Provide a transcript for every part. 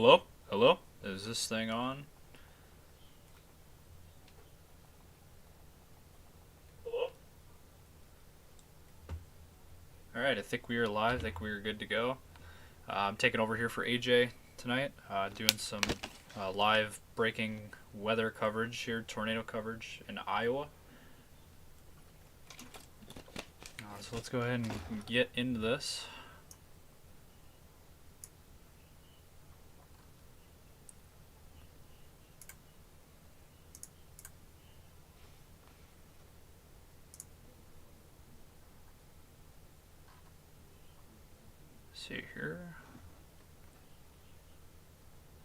Hello? Hello? Is this thing on? Hello? Alright, I think we are live. I think we are good to go. I'm taking over here for AJ tonight, doing some live breaking weather coverage here, tornado coverage in Iowa. So let's go ahead and get into this. See here.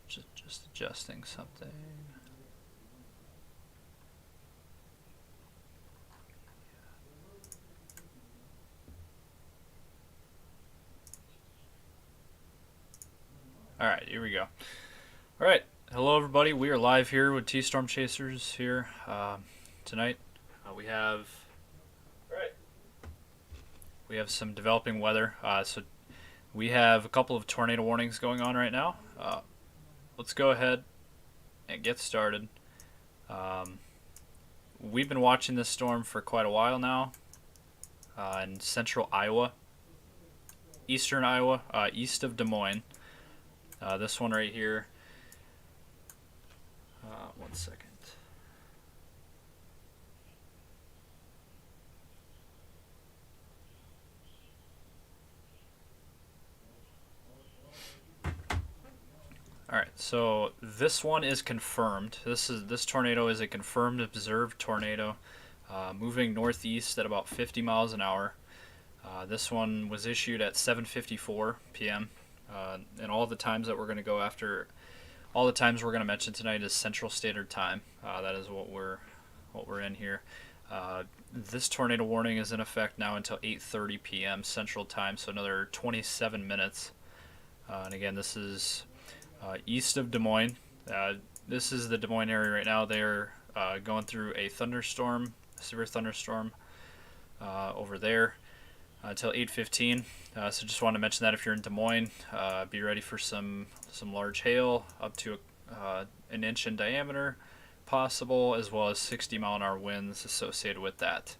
Just adjusting something. Alright, here we go. Alright, hello everybody. We are live here with T-Storm Chasers here tonight. We have some developing weather. So we have a couple of tornado warnings going on right now. Let's go ahead and get started. We've been watching this storm for quite a while now in central Iowa, eastern Iowa, east of Des Moines. This one right here. One second. Alright, so this one is confirmed. This tornado is a confirmed observed tornado, moving northeast at about 50 miles an hour. This one was issued at 7:54 p.m. And all the times that we're going to go after, all the times we're going to mention tonight is Central Standard Time. That is what we're in here. This tornado warning is in effect now until 8:30 p.m. Central Time, so another 27 minutes. And again, this is east of Des Moines. This is the Des Moines area right now. They're going through a thunderstorm, a severe thunderstorm over there until 8:15. So just wanted to mention that if you're in Des Moines, be ready for some large hail up to an inch in diameter possible, as well as 60-mile-an-hour winds associated with that.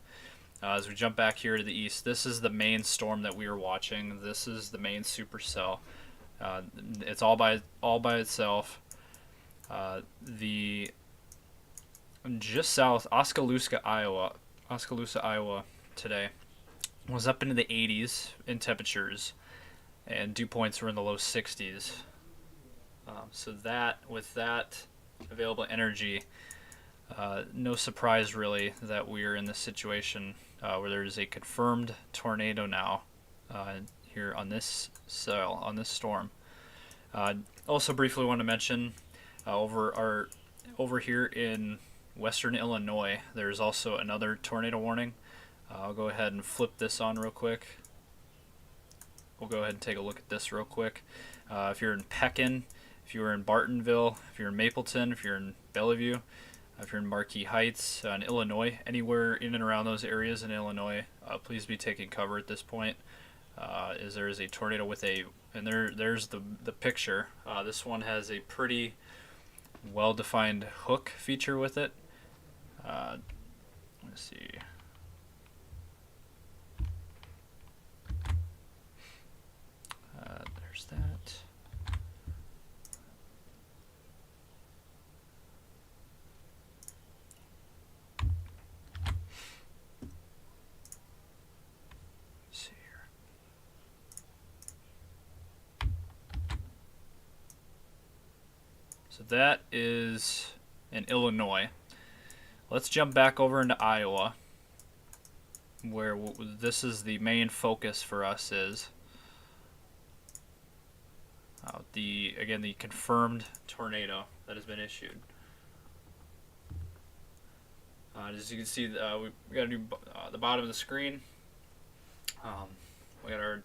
As we jump back here to the east, this is the main storm that we are watching. This is the main supercell. It's all by itself. The just south Oskaloosa, Iowa today was up into the 80s in temperatures, and dew points were in the low 60s. So that with that available energy, no surprise really that we're in this situation where there's a confirmed tornado now. Here on this storm. Also briefly want to mention over here in western Illinois, there's also another tornado warning. I'll go ahead and flip this on real quick. We'll go ahead and take a look at this real quick. If you're in Pekin, if you're in Bartonville, if you're in Mapleton, if you're in Bellevue, if you're in Marquis Heights, in Illinois, anywhere in and around those areas in Illinois, please be taking cover at this point. There is a tornado with and there's the picture. This one has a pretty well-defined hook feature with it. Let's see. There's that. So that is in Illinois. Let's jump back over into Iowa, where this is the main focus for us is the confirmed tornado that has been issued. As you can see, we got to do the bottom of the screen. We got our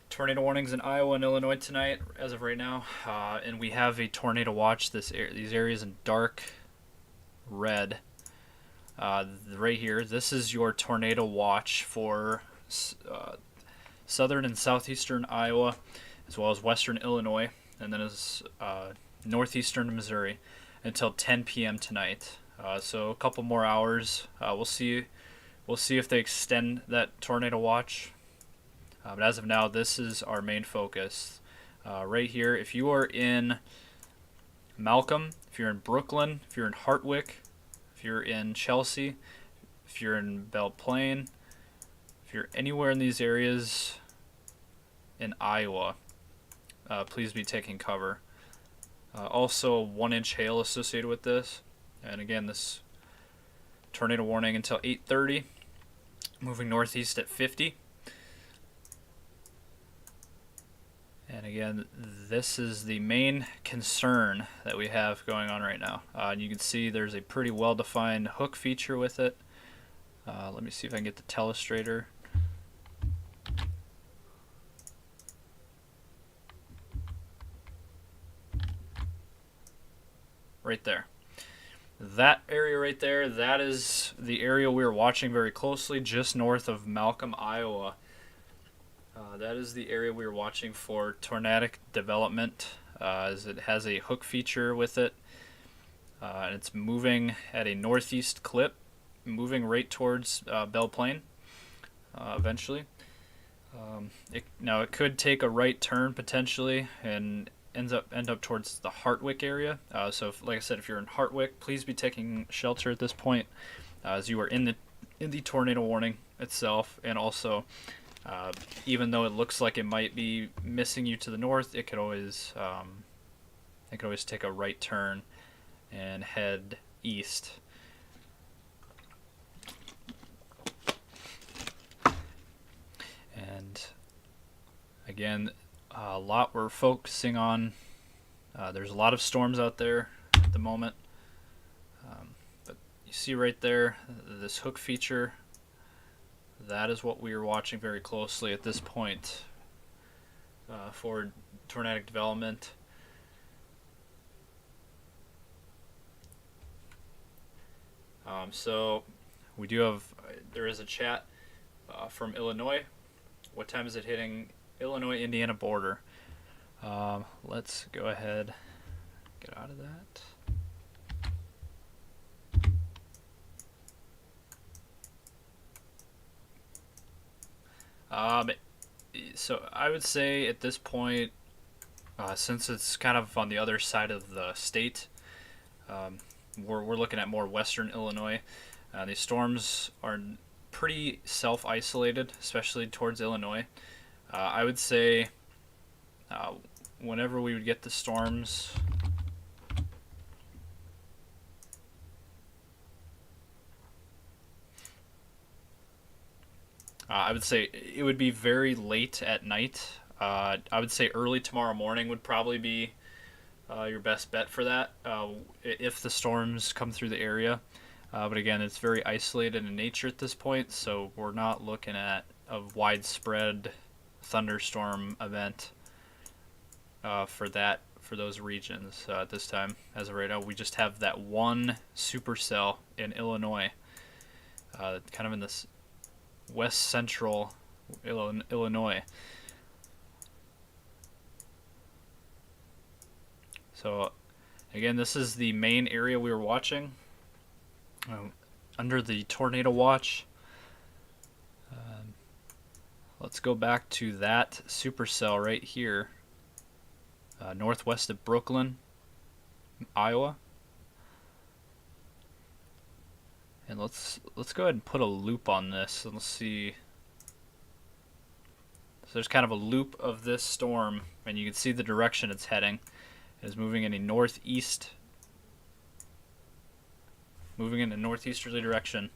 tornado warnings in Iowa and Illinois tonight, as of right now, and we have a tornado watch. These areas in dark red. Right here, this is your tornado watch for southern and southeastern Iowa, as well as western Illinois. and then is northeastern Missouri until 10 p.m. tonight. So a couple more hours. We'll see. We'll see if they extend that tornado watch. But as of now, this is our main focus. Right here, if you are in Malcolm, if you're in Brooklyn, if you're in Hartwick, if you're in Chelsea, if you're in Belle Plaine, if you're anywhere in these areas in Iowa, please be taking cover. Also, 1-inch hail associated with this. And again, this tornado warning until 8:30, moving northeast at 50. And again, this is the main concern that we have going on right now. And you can see there's a pretty well-defined hook feature with it. Let me see if I can get the telestrator. Right there. That area right there, that is the area we are watching very closely, just north of Malcolm, Iowa. That is the area we are watching for tornadic development, as it has a hook feature with it. And it's moving at a northeast clip, moving right towards Belle Plaine eventually. Now it could take a right turn potentially and end up towards the Hartwick area. So like I said, if you're in Hartwick, please be taking shelter at this point, as you are in the tornado warning itself. And also, even though it looks like it might be missing you to the north, it could always take a right turn and head east. And again, a lot we're focusing on. There's a lot of storms out there at the moment. But you see right there, this hook feature, that is what we are watching very closely at this point for tornadic development. So we do have, there is a chat from Illinois. What time is it hitting Illinois-Indiana border? Let's go ahead, get out of that. So I would say at this point, since it's kind of on the other side of the state, we're looking at more western Illinois. These storms are pretty self-isolated, especially towards Illinois. I would say whenever we would get the storms, I would say it would be very late at night. I would say early tomorrow morning would probably be your best bet for that, if the storms come through the area. But again, it's very isolated in nature at this point, so we're not looking at a widespread thunderstorm event for those regions at this time. As of right now, we just have that one supercell in Illinois, kind of in this west central Illinois. So again, this is the main area we were watching under the tornado watch. Let's go back to that supercell right here, northwest of Brooklyn, Iowa. And let's go ahead and put a loop on this and let's see. So there's kind of a loop of this storm, and you can see the direction it's heading. It is moving in a northeasterly direction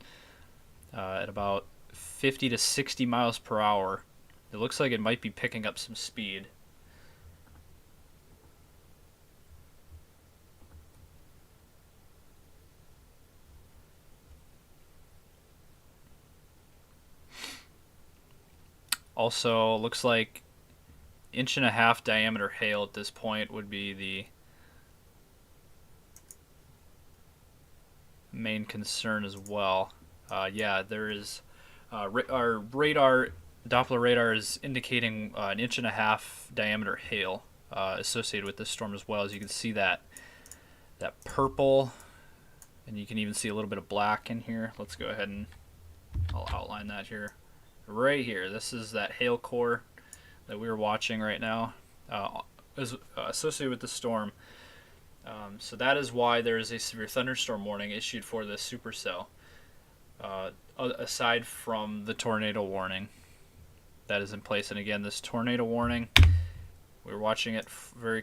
at about 50 to 60 miles per hour. It looks like it might be picking up some speed. Also, looks like 1.5-inch diameter hail at this point would be the main concern as well. Yeah, there is our radar, Doppler radar is indicating 1.5-inch diameter hail associated with this storm as well. As you can see that purple, and you can even see a little bit of black in here. Let's go ahead and I'll outline that here. Right here, this is that hail core that we were watching right now, is associated with the storm. So that is why there is a severe thunderstorm warning issued for this supercell, aside from the tornado warning that is in place. And again, this tornado warning, we're watching it very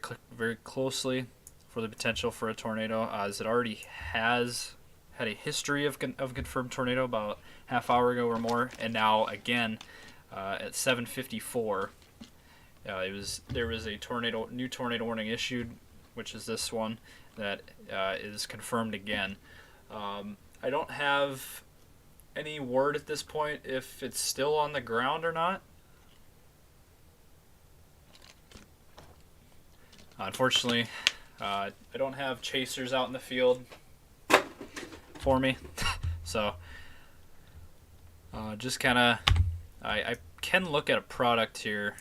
closely for the potential for a tornado, as it already has had a history of confirmed tornado about half hour ago or more, and now again at 7:54, there was a new tornado warning issued, which is this one that is confirmed again. I don't have any word at this point if it's still on the ground or not. Unfortunately, I don't have chasers out in the field for me, so just kind of I can look at a product here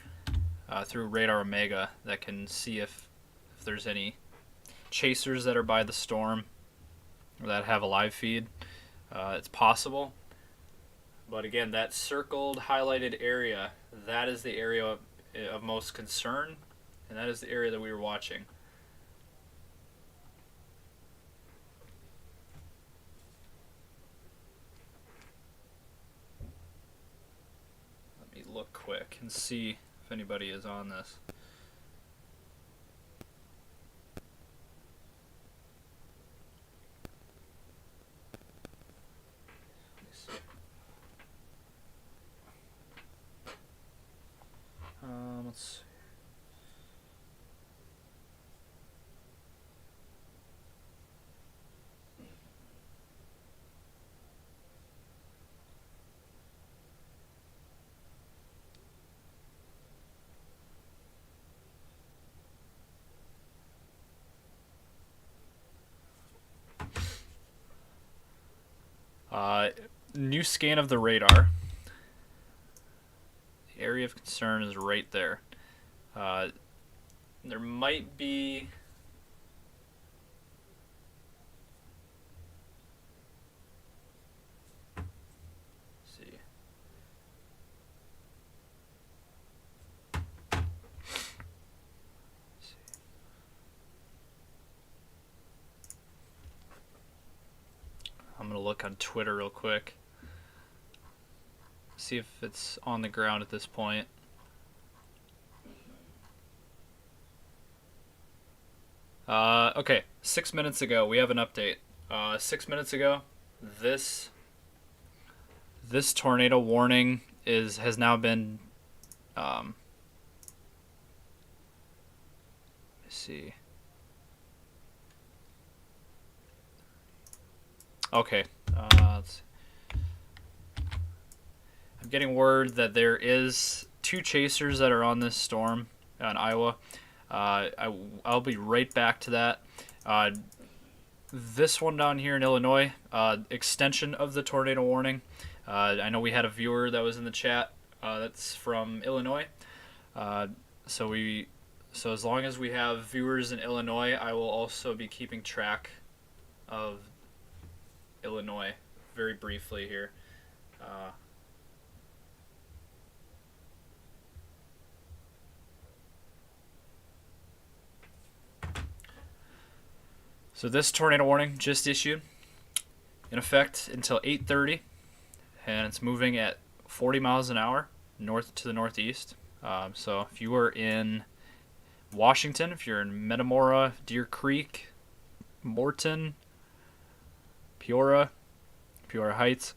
through Radar Omega that can see if there's any chasers that are by the storm or that have a live feed. It's possible, but again, that circled highlighted area, that is the area of most concern, and that is the area that we were watching. Let me look quick and see if anybody is on this. Let's see. New scan of the radar. The area of concern is right there. There might be I'm gonna look on Twitter real quick, see if it's on the ground at this point. Okay, 6 minutes ago, we have an update. 6 minutes ago, this tornado warning has now been let's see. Okay, let's see. I'm getting word that there is 2 chasers that are on this storm in Iowa. I'll be right back to that. This one down here in Illinois, extension of the tornado warning. I know we had a viewer that was in the chat that's from Illinois. So as long as we have viewers in Illinois, I will also be keeping track of Illinois very briefly here. So this tornado warning just issued, in effect until 8:30, and it's moving at 40 miles an hour north to the northeast. So if you are in Washington, if you're in Metamora, Deer Creek, Morton, Peoria Heights,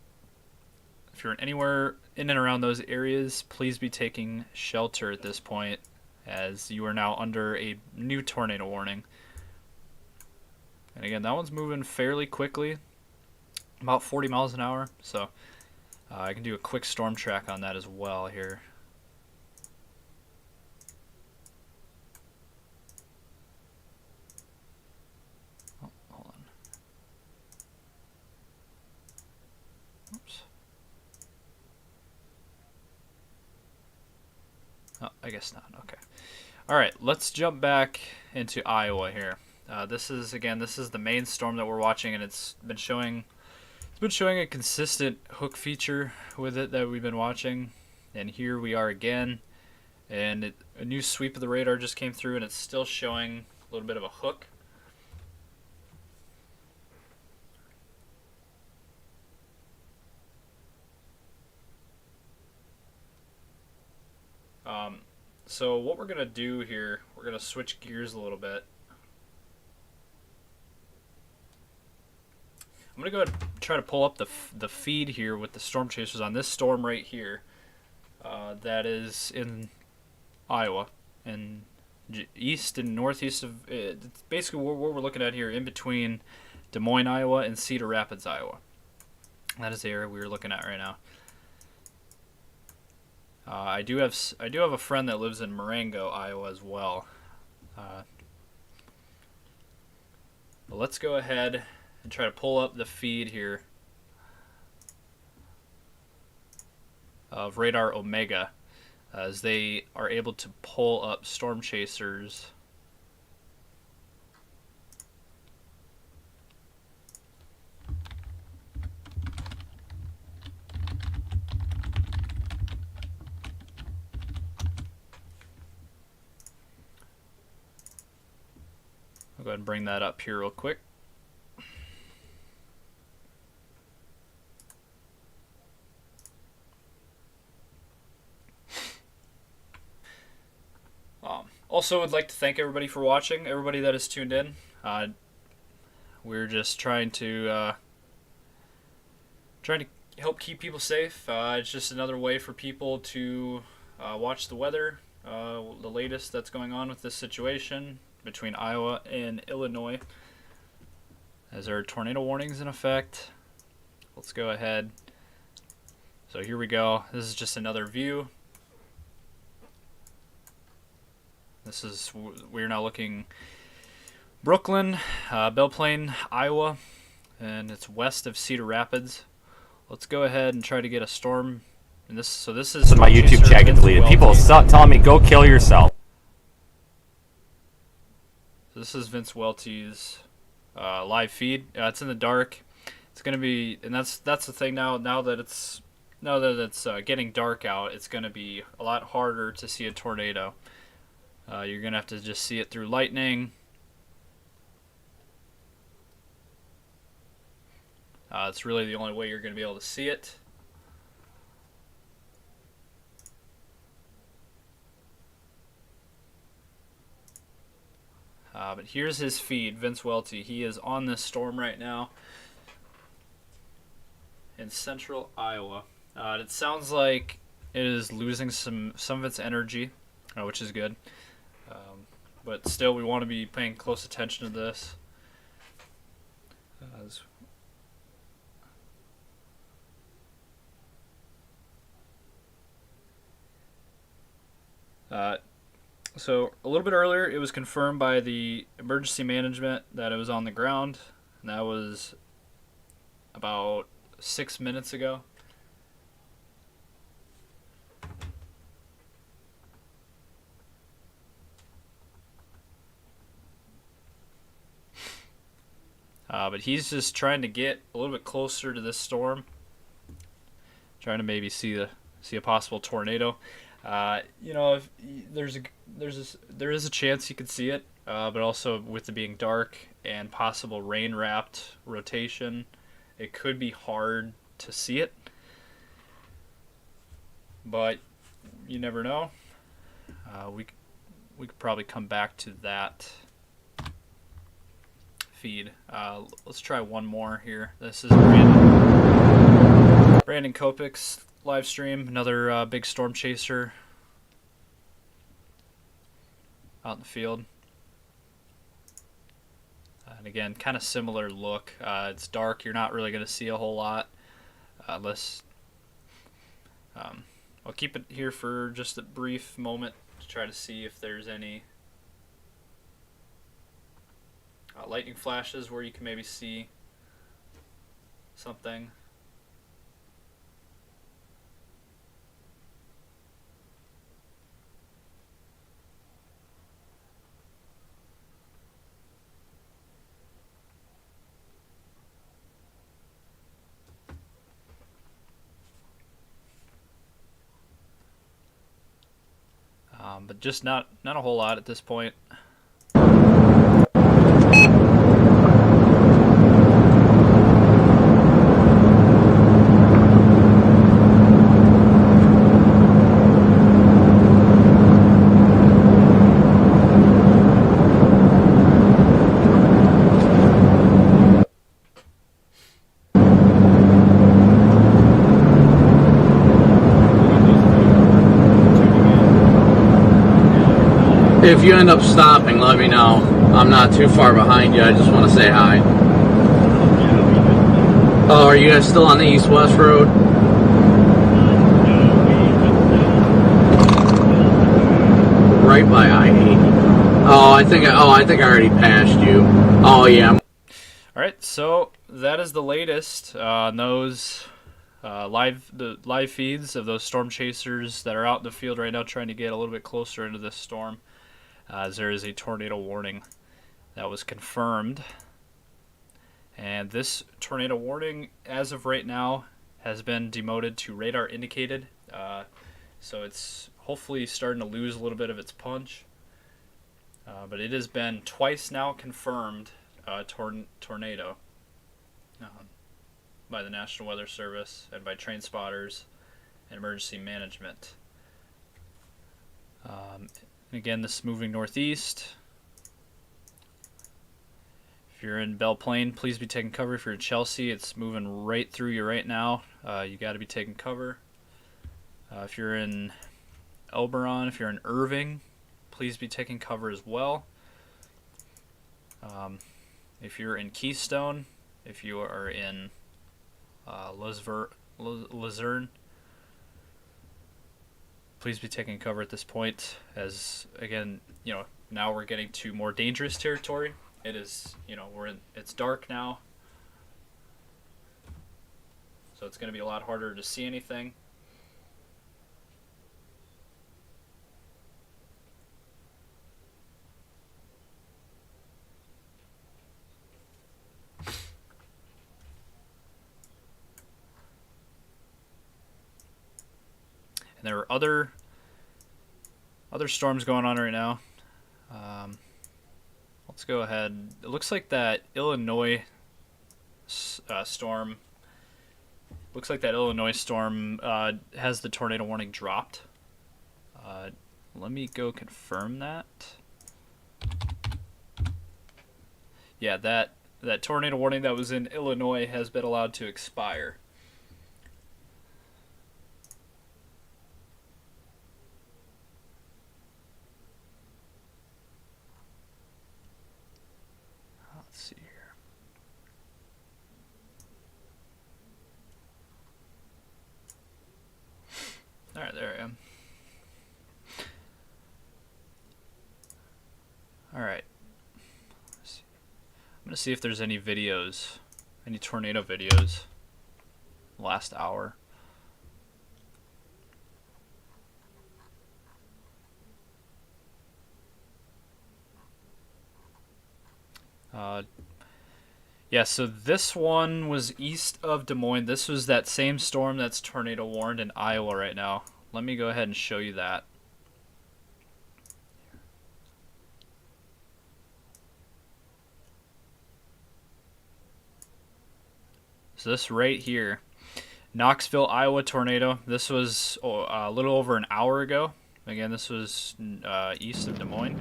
if you're anywhere in and around those areas, please be taking shelter at this point, as you are now under a new tornado warning. And again, that one's moving fairly quickly, about 40 miles an hour, so I can do a quick storm track on that as well here. Oh, hold on. Oops. Oh, I guess not. Okay. All right, let's jump back into Iowa here. This is the main storm that we're watching, and it's been showing a consistent hook feature with it that we've been watching. And here we are again, and a new sweep of the radar just came through, and it's still showing a little bit of a hook. So what we're gonna do here, we're gonna switch gears a little bit. I'm gonna go ahead and try to pull up the feed here with the storm chasers on this storm right here. That is in Iowa and east and northeast of. It's basically what we're looking at here, in between Des Moines, Iowa, and Cedar Rapids, Iowa. That is the area we're looking at right now. I do have a friend that lives in Marengo, Iowa, as well. But let's go ahead and try to pull up the feed here of Radar Omega, as they are able to pull up storm chasers. I'll go ahead and bring that up here real quick. Also, would like to thank everybody for watching, everybody that is tuned in. We're just trying to help keep people safe. It's just another way for people to watch the weather, the latest that's going on with this situation between Iowa and Illinois, as there are tornado warnings in effect. Let's go ahead. So here we go. This is just another view. We're now looking Brooklyn, Belle Plaine, Iowa, and it's west of Cedar Rapids. Let's go ahead and try to get a storm. And this is my YouTube chat get deleted. People telling me go kill yourself. This is Vince Welty's live feed. It's in the dark. It's gonna be, and that's the thing now. Now that it's getting dark out, it's gonna be a lot harder to see a tornado. You're going to have to just see it through lightning. It's really the only way you're going to be able to see it. But here's his feed, Vince Welty. He is on this storm right now in central Iowa. It sounds like it is losing some of its energy, which is good. But still, we want to be paying close attention to this. So a little bit earlier, it was confirmed by the emergency management that it was on the ground, and that was about 6 minutes ago. But he's just trying to get a little bit closer to this storm, trying to maybe see a possible tornado. If there is a chance you could see it, but also with it being dark and possible rain-wrapped rotation, it could be hard to see it. But you never know. We could probably come back to that feed. Let's try one more here. This is Brandon Kopic's live stream, another big storm chaser out in the field. And again, kind of similar look. It's dark. You're not really going to see a whole lot unless... I'll keep it here for just a brief moment to try to see if there's any lightning flashes where you can maybe see something. but just not a whole lot at this point. If you end up stopping, let me know. I'm not too far behind you. I just want to say hi. Oh, are you guys still on the east-west road? Right by I-80. Oh, I think I already passed you. Oh yeah. All right, so that is the latest on those live feeds of those storm chasers that are out in the field right now, trying to get a little bit closer into this storm. As there is a tornado warning that was confirmed. And this tornado warning, as of right now, has been demoted to radar indicated. So it's hopefully starting to lose a little bit of its punch. But it has been twice now confirmed tornado by the National Weather Service and by train spotters and emergency management. Again, this is moving northeast. If you're in Belle Plaine, please be taking cover. If you're in Chelsea, it's moving right through you right now. You got to be taking cover. If you're in Elberon, if you're in Irving, please be taking cover as well. If you're in Keystone, if you are in Luzerne, please be taking cover at this point, as again, now we're getting to more dangerous territory. It is, it's dark now, so it's going to be a lot harder to see anything. And there are other storms going on right now. Let's go ahead. It looks like that Illinois storm. Looks like that Illinois storm has the tornado warning dropped. Let me go confirm that. Yeah, that tornado warning that was in Illinois has been allowed to expire. Let's see here. All right, there I am. All right. I'm going to see if there's any videos, any tornado videos last hour. Yeah, so this one was east of Des Moines. This was that same storm that's tornado warned in Iowa right now. Let me go ahead and show you that. So this right here, Knoxville, Iowa tornado. This was a little over an hour ago. Again, this was east of Des Moines.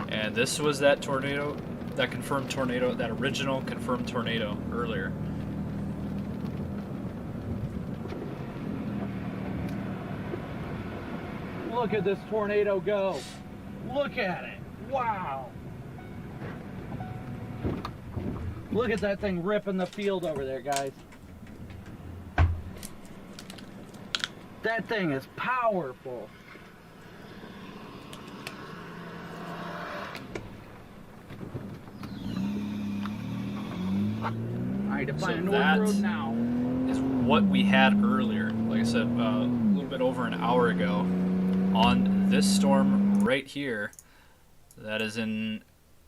And this was that tornado, that confirmed tornado, that original confirmed tornado earlier. Look at this tornado go. Look at it. Wow. Look at that thing ripping the field over there, guys. That thing is powerful. Alright, to find a North Road now. Is what we had earlier. Like I said, a little bit over an hour ago, on this storm right here, that is in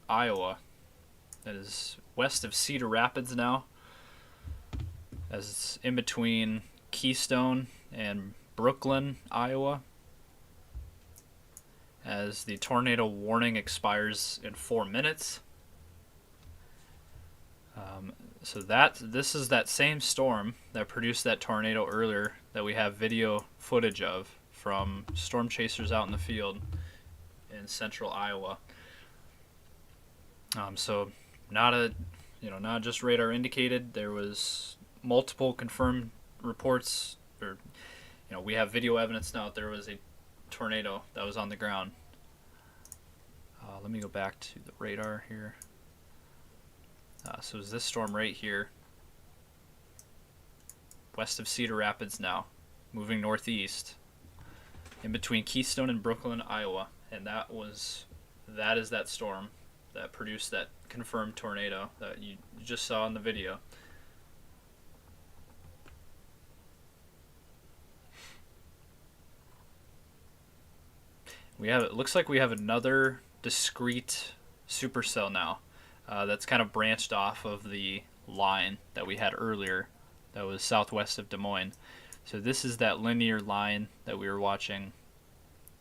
Iowa. That is west of Cedar Rapids now, as it's in between Keystone and Brooklyn, Iowa. as the tornado warning expires in 4 minutes. So this is that same storm that produced that tornado earlier that we have video footage of from storm chasers out in the field in central Iowa. So not just radar indicated. There was multiple confirmed reports, or we have video evidence now that there was a tornado that was on the ground. Let me go back to the radar here. So is this storm right here, west of Cedar Rapids now, moving northeast, in between Keystone and Brooklyn, Iowa, and that is that storm that produced that confirmed tornado that you just saw in the video. It looks like we have another discrete supercell now. That's kind of branched off of the line that we had earlier that was southwest of Des Moines. So this is that linear line that we were watching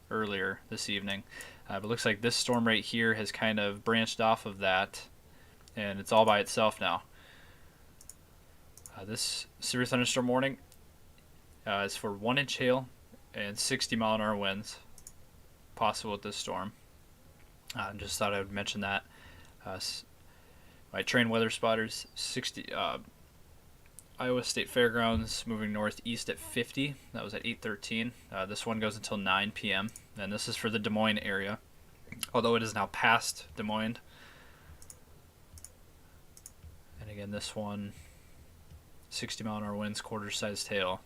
earlier this evening. But it looks like this storm right here has kind of branched off of that, and it's all by itself now. This severe thunderstorm warning is for 1-inch hail and 60-mile-an-hour winds possible with this storm. Just thought I would mention that. My train weather spotters, 60 Iowa State Fairgrounds moving northeast at 50. That was at 8:13. This one goes until 9 p.m. And this is for the Des Moines area, although it is now past Des Moines. And again, this one, 60-mile-an-hour winds, quarter-sized hail.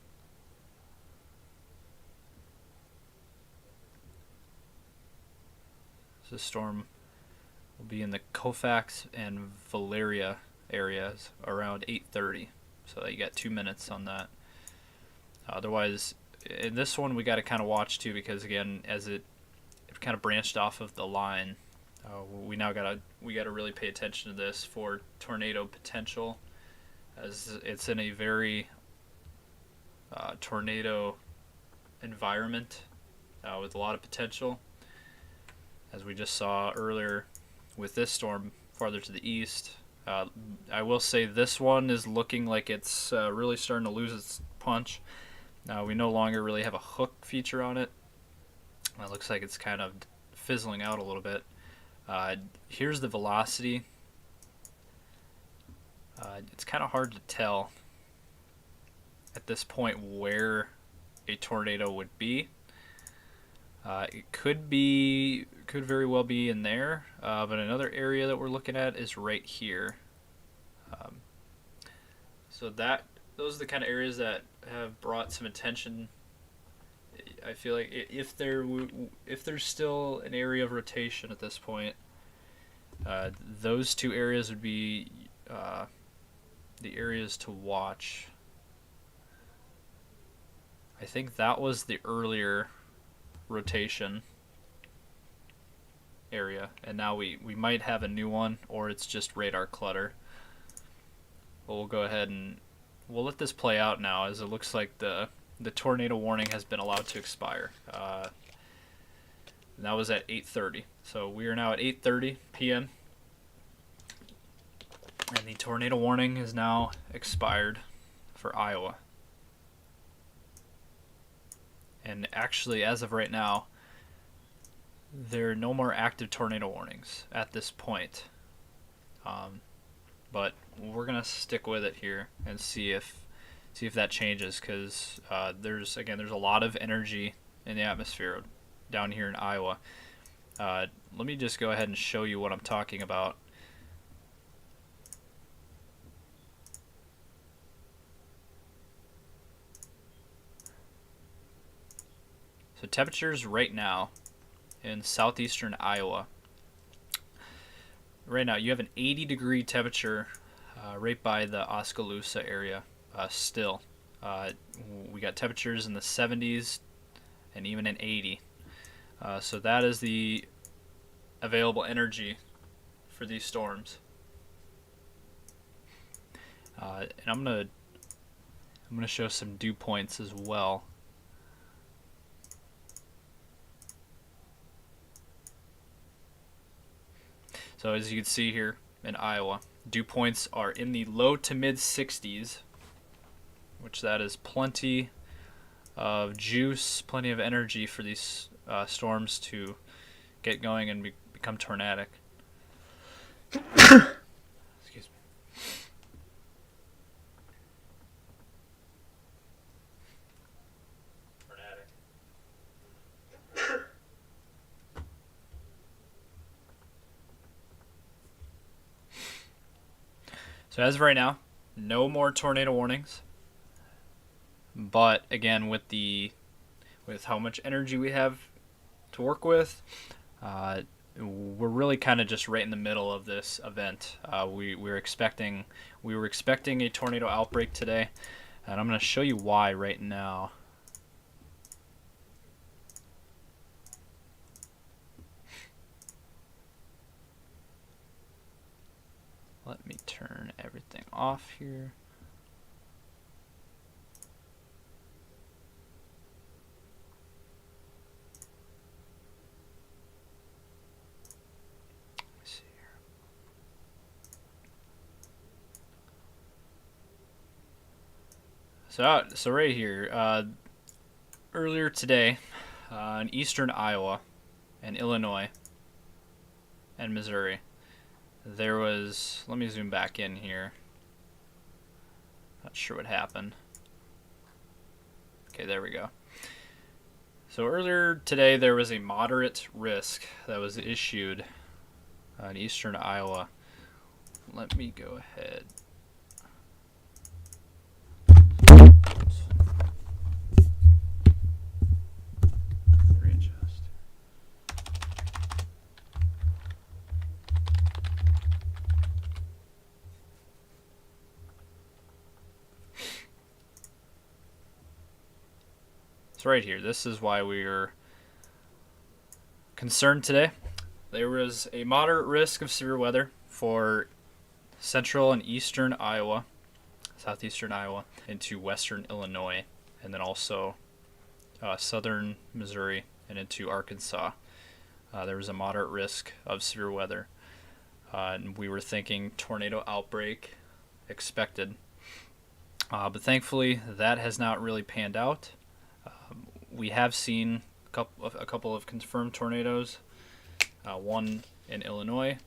So this storm will be in the Colfax and Valeria areas around 8:30. So you got 2 minutes on that. Otherwise, in this one we got to kind of watch too, because again, as it kind of branched off of the line, we gotta really pay attention to this for tornado potential, as it's in a very tornado environment with a lot of potential, as we just saw earlier with this storm farther to the east. I will say this one is looking like it's really starting to lose its punch. We no longer really have a hook feature on it. It looks like it's kind of fizzling out a little bit. Here's the velocity. It's kind of hard to tell at this point where a tornado would be. It could very well be in there, but another area that we're looking at is right here. So those are the kind of areas that have brought some attention. I feel like if there's still an area of rotation at this point, those two areas would be the areas to watch. I think that was the earlier rotation area, and now we might have a new one, or it's just radar clutter. But we'll go ahead and we'll let this play out now, as it looks like the tornado warning has been allowed to expire. And that was at 8:30. So we are now at 8:30 p.m. and the tornado warning is now expired for Iowa. And actually, as of right now, there are no more active tornado warnings at this point. But we're gonna stick with it here and see if that changes, because there's a lot of energy in the atmosphere down here in Iowa. Let me just go ahead and show you what I'm talking about. So temperatures right now in southeastern Iowa. Right now you have an 80-degree temperature right by the Oskaloosa area still. We got temperatures in the 70s and even an 80. So that is the available energy for these storms. And I'm gonna show some dew points as well. So as you can see here in Iowa, dew points are in the low to mid 60s, which that is plenty of juice, plenty of energy for these storms to get going and become tornadic. Excuse me. Tornadic. So as of right now, no more tornado warnings. But again, with how much energy we have to work with, we're really kind of just right in the middle of this event. We were expecting a tornado outbreak today, and I'm going to show you why right now. Let me turn everything off here. Let's see here. So right here, earlier today, in eastern Iowa and Illinois and Missouri, there was, let me zoom back in here. Not sure what happened. Okay, there we go. So earlier today there was a moderate risk that was issued in eastern Iowa. Let me go ahead. Oops. Readjust. So right here, this is why we are concerned today. There was a moderate risk of severe weather for central and eastern Iowa, southeastern Iowa, into western Illinois, and then also southern Missouri and into Arkansas. There was a moderate risk of severe weather, and we were thinking tornado outbreak expected. But thankfully, that has not really panned out. We have seen a couple of confirmed tornadoes, one in Illinois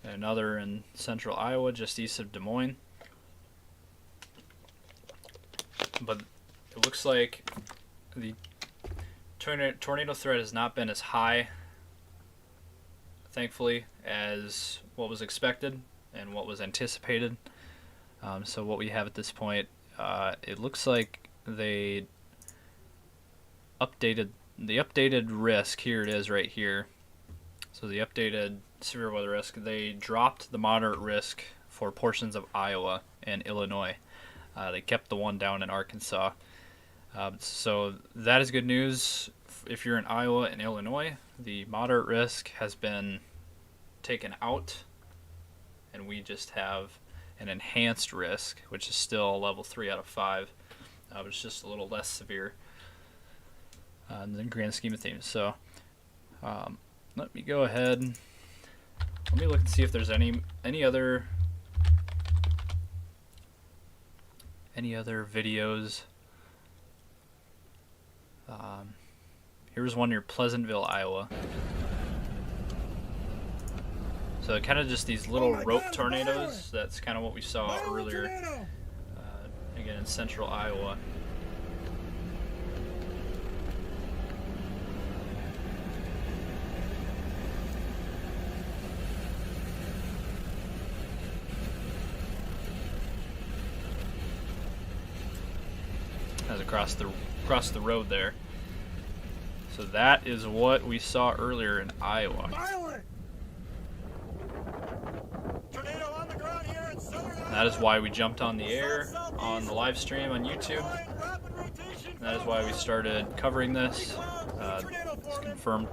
and another in central Iowa, just east of Des Moines. But it looks like the tornado threat has not been as high, thankfully, as what was expected and what was anticipated. So what we have at this point, it looks like they updated the updated risk. Here it is right here. So the updated severe weather risk, they dropped the moderate risk for portions of Iowa and Illinois. They kept the one down in Arkansas. So that is good news. If you're in Iowa and Illinois, the moderate risk has been taken out, and we just have an enhanced risk, which is still a level 3 out of 5, but it's just a little less severe in the grand scheme of things. So let me go ahead. Let me look and see if there's any other videos. Here's one near Pleasantville, Iowa. So kind of just these little rope tornadoes. That's kind of what we saw earlier, again in central Iowa. As across the road there. So that is what we saw earlier in Iowa. That is why we jumped on the air on the live stream on YouTube. That is why we started covering this. It's confirmed.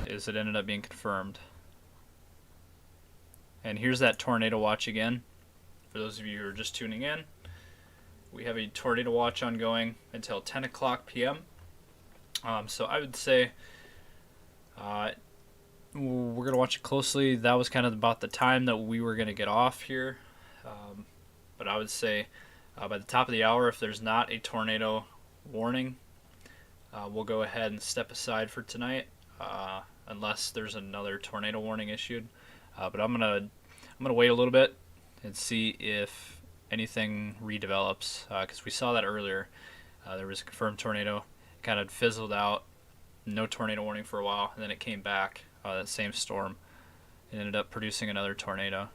It ended up being confirmed. And here's that tornado watch again. For those of you who are just tuning in, we have a tornado watch ongoing until 10 o'clock p.m. So I would say we're going to watch it closely. That was kind of about the time that we were going to get off here. But I would say by the top of the hour, if there's not a tornado warning, we'll go ahead and step aside for tonight, unless there's another tornado warning issued. But I'm gonna wait a little bit and see if anything redevelops, because we saw that earlier. There was a confirmed tornado, kind of fizzled out, no tornado warning for a while, and then it came back. That same storm, it ended up producing another tornado.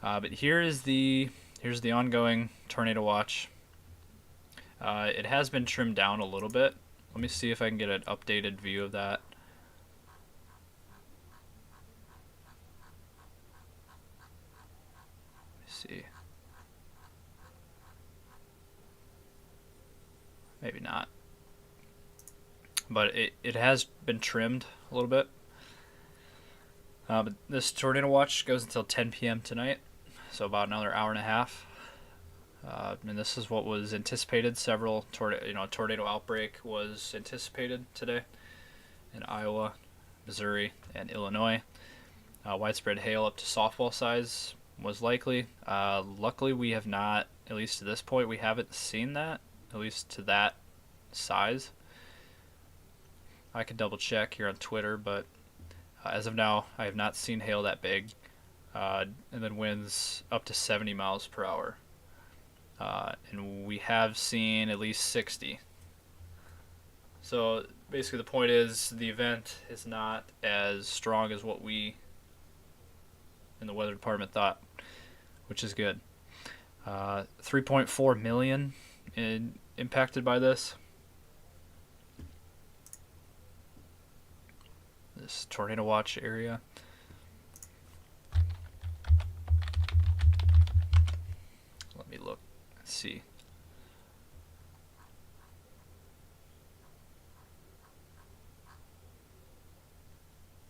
But here's the ongoing tornado watch. It has been trimmed down a little bit. Let me see if I can get an updated view of that. Let me see. Maybe not. But it has been trimmed a little bit. But this tornado watch goes until 10 p.m. tonight, so about another hour and a half. And this is what was anticipated. Several tornado outbreak was anticipated today in Iowa, Missouri, and Illinois. Widespread hail up to softball size was likely. Luckily, we have not, at least to this point, we haven't seen that, at least to that size. I could double check here on Twitter, but as of now, I have not seen hail that big. And then winds up to 70 miles per hour. And we have seen at least 60. So basically the point is the event is not as strong as what we in the weather department thought, which is good. 3.4 million impacted by this tornado watch area. Let me look. Let's see.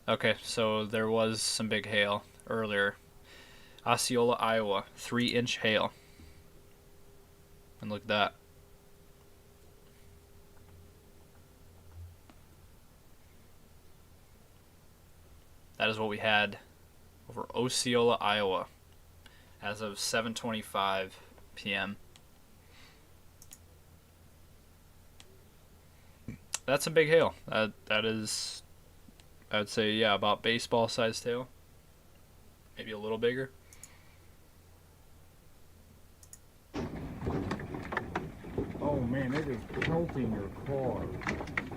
Okay, so there was some big hail earlier. Osceola, Iowa, 3-inch hail. And look at that. That is what we had over Osceola, Iowa, as of 7:25 p.m. That's a big hail. That is, I would say, yeah, about baseball-sized hail. Maybe a little bigger. Oh man, it is pelting your car.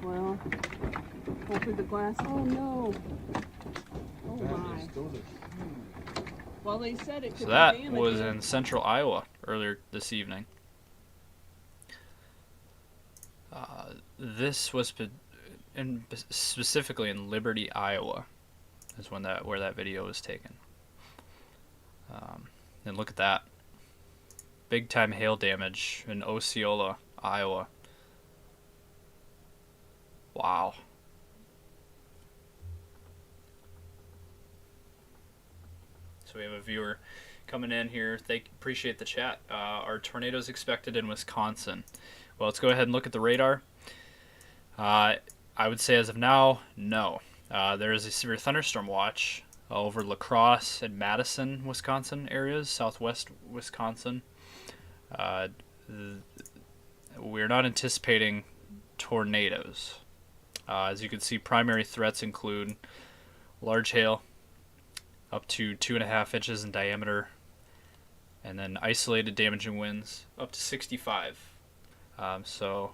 Well, go through the glass. Oh no. Oh my. Well, they said it could So be that damaged. was in central Iowa earlier this evening. This was specifically in Liberty, Iowa, is where that video was taken. And look at that. Big time hail damage in Osceola, Iowa. Wow. So we have a viewer coming in here. They appreciate the chat. Are tornadoes expected in Wisconsin? Well, let's go ahead and look at the radar. I would say as of now, no. There is a severe thunderstorm watch over La Crosse and Madison, Wisconsin areas, southwest Wisconsin. We're not anticipating tornadoes. As you can see, primary threats include large hail, up to 2.5 inches in diameter, and then isolated damaging winds up to 65. So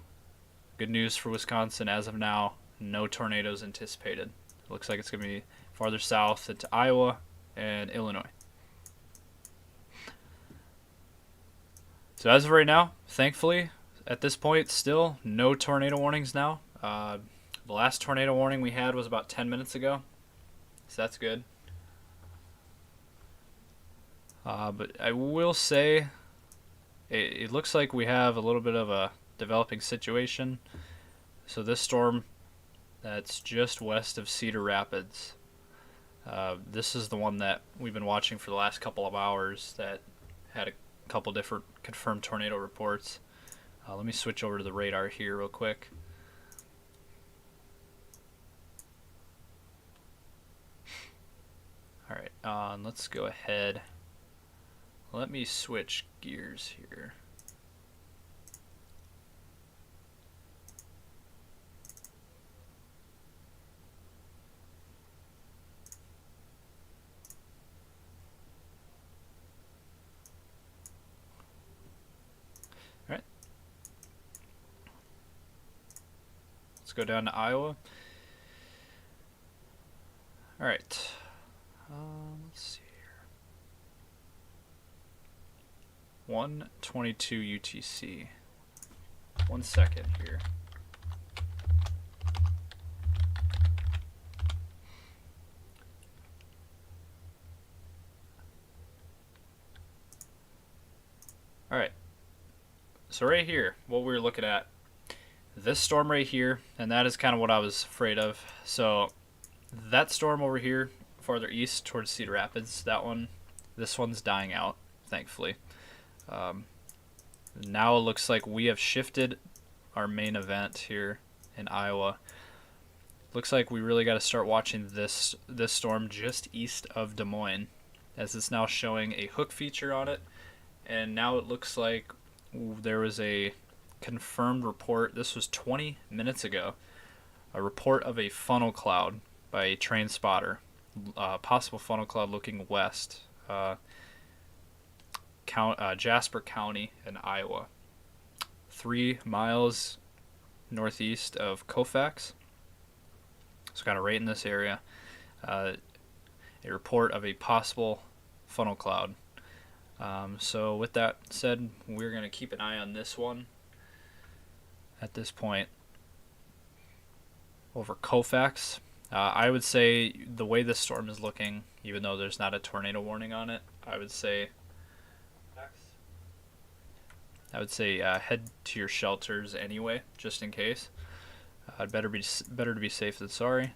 good news for Wisconsin as of now, no tornadoes anticipated. It looks like it's going to be farther south into Iowa and Illinois. So as of right now, thankfully, at this point, still no tornado warnings now. The last tornado warning we had was about 10 minutes ago, so that's good. But I will say, it looks like we have a little bit of a developing situation. So this storm that's just west of Cedar Rapids, this is the one that we've been watching for the last couple of hours that had a couple different confirmed tornado reports. Let me switch over to the radar here real quick. All right, let's go ahead. Let me switch gears here. All right. Let's go down to Iowa. All right. Let's see here. 1:22 UTC. 1 second here. All right. So right here, what we were looking at, this storm right here, and that is kind of what I was afraid of. So that storm over here, farther east towards Cedar Rapids, this one's dying out, thankfully. Now it looks like we have shifted our main event here in Iowa. Looks like we really got to start watching this storm just east of Des Moines, as it's now showing a hook feature on it. And now it looks like there was a confirmed report. This was 20 minutes ago. A report of a funnel cloud by a train spotter. Possible funnel cloud looking west. Jasper County in Iowa. 3 miles northeast of Colfax. It's kind of right in this area. A report of a possible funnel cloud. So with that said, we're going to keep an eye on this one at this point over Colfax. I would say the way this storm is looking, even though there's not a tornado warning on it, I would say head to your shelters anyway, just in case. Better to be safe than sorry.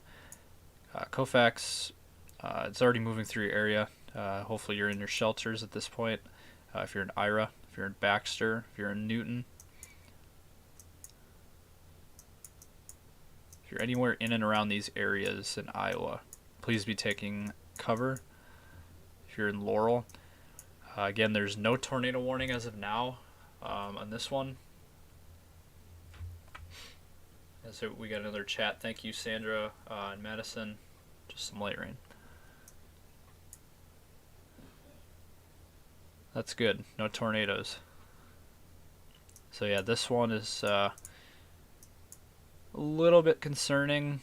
Colfax, it's already moving through your area. Hopefully you're in your shelters at this point. If you're in Ira, if you're in Baxter, if you're in Newton, if you're anywhere in and around these areas in Iowa, please be taking cover. If you're in Laurel, again, there's no tornado warning as of now on this one. And so we got another chat. Thank you, Sandra and Madison. Just some light rain. That's good. No tornadoes. So yeah, this one is a little bit concerning,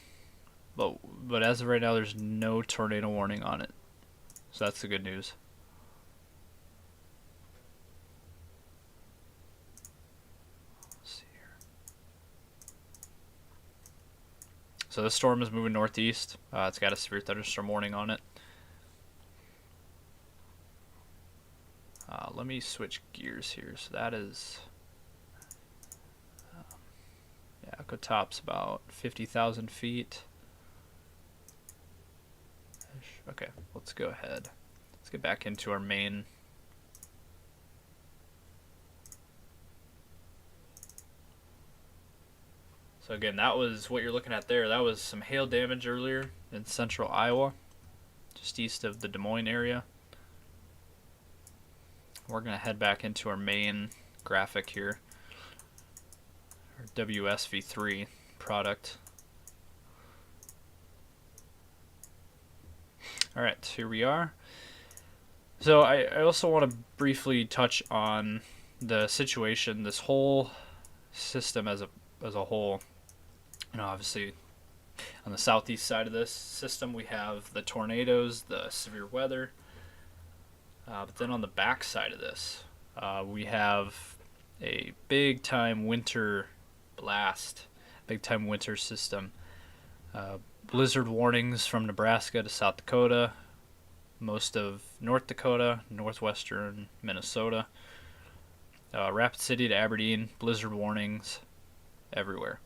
but as of right now, there's no tornado warning on it. So that's the good news. Let's see here. So this storm is moving northeast. It's got a severe thunderstorm warning on it. Let me switch gears here. So that is, Echo Top's about 50,000 feet. Okay, let's go ahead. Let's get back into our main. So again, that was what you're looking at there. That was some hail damage earlier in central Iowa, just east of the Des Moines area. We're going to head back into our main graphic here, our WSV3 product. Alright, here we are. So I also want to briefly touch on the situation, this whole system as a whole. You know, obviously on the southeast side of this system we have the tornadoes, the severe weather. But then on the back side of this, we have a big-time winter blast, big-time winter system. Blizzard warnings from Nebraska to South Dakota, most of North Dakota, northwestern Minnesota, Rapid City to Aberdeen, blizzard warnings everywhere,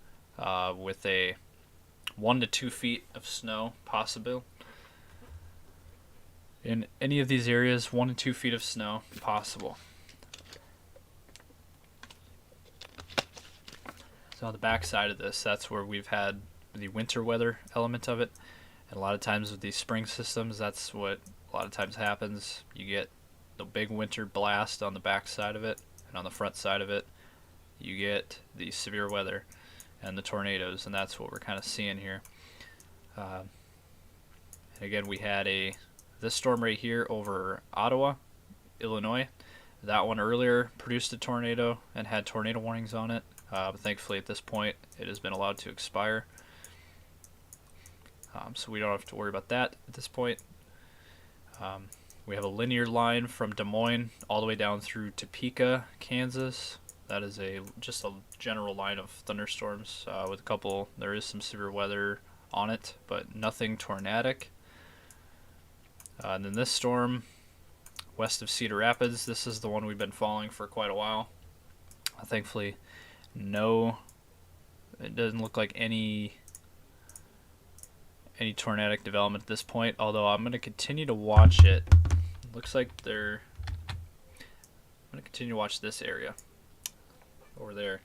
with a 1 to 2 feet of snow possible. In any of these areas, 1 to 2 feet of snow possible. So on the back side of this, that's where we've had the winter weather element of it. And a lot of times with these spring systems, that's what a lot of times happens. You get the big winter blast on the back side of it, and on the front side of it, you get the severe weather and the tornadoes, and that's what we're kind of seeing here. And again, we had this storm right here over Ottawa, Illinois. That one earlier produced a tornado and had tornado warnings on it, but thankfully at this point it has been allowed to expire. So we don't have to worry about that at this point. We have a linear line from Des Moines all the way down through Topeka, Kansas. That is just a general line of thunderstorms with a couple. There is some severe weather on it, but nothing tornadic. And then this storm west of Cedar Rapids. This is the one we've been following for quite a while. Thankfully, it doesn't look like any tornadic development at this point, although I'm going to continue to watch it. Looks like I'm going to continue to watch this area over there,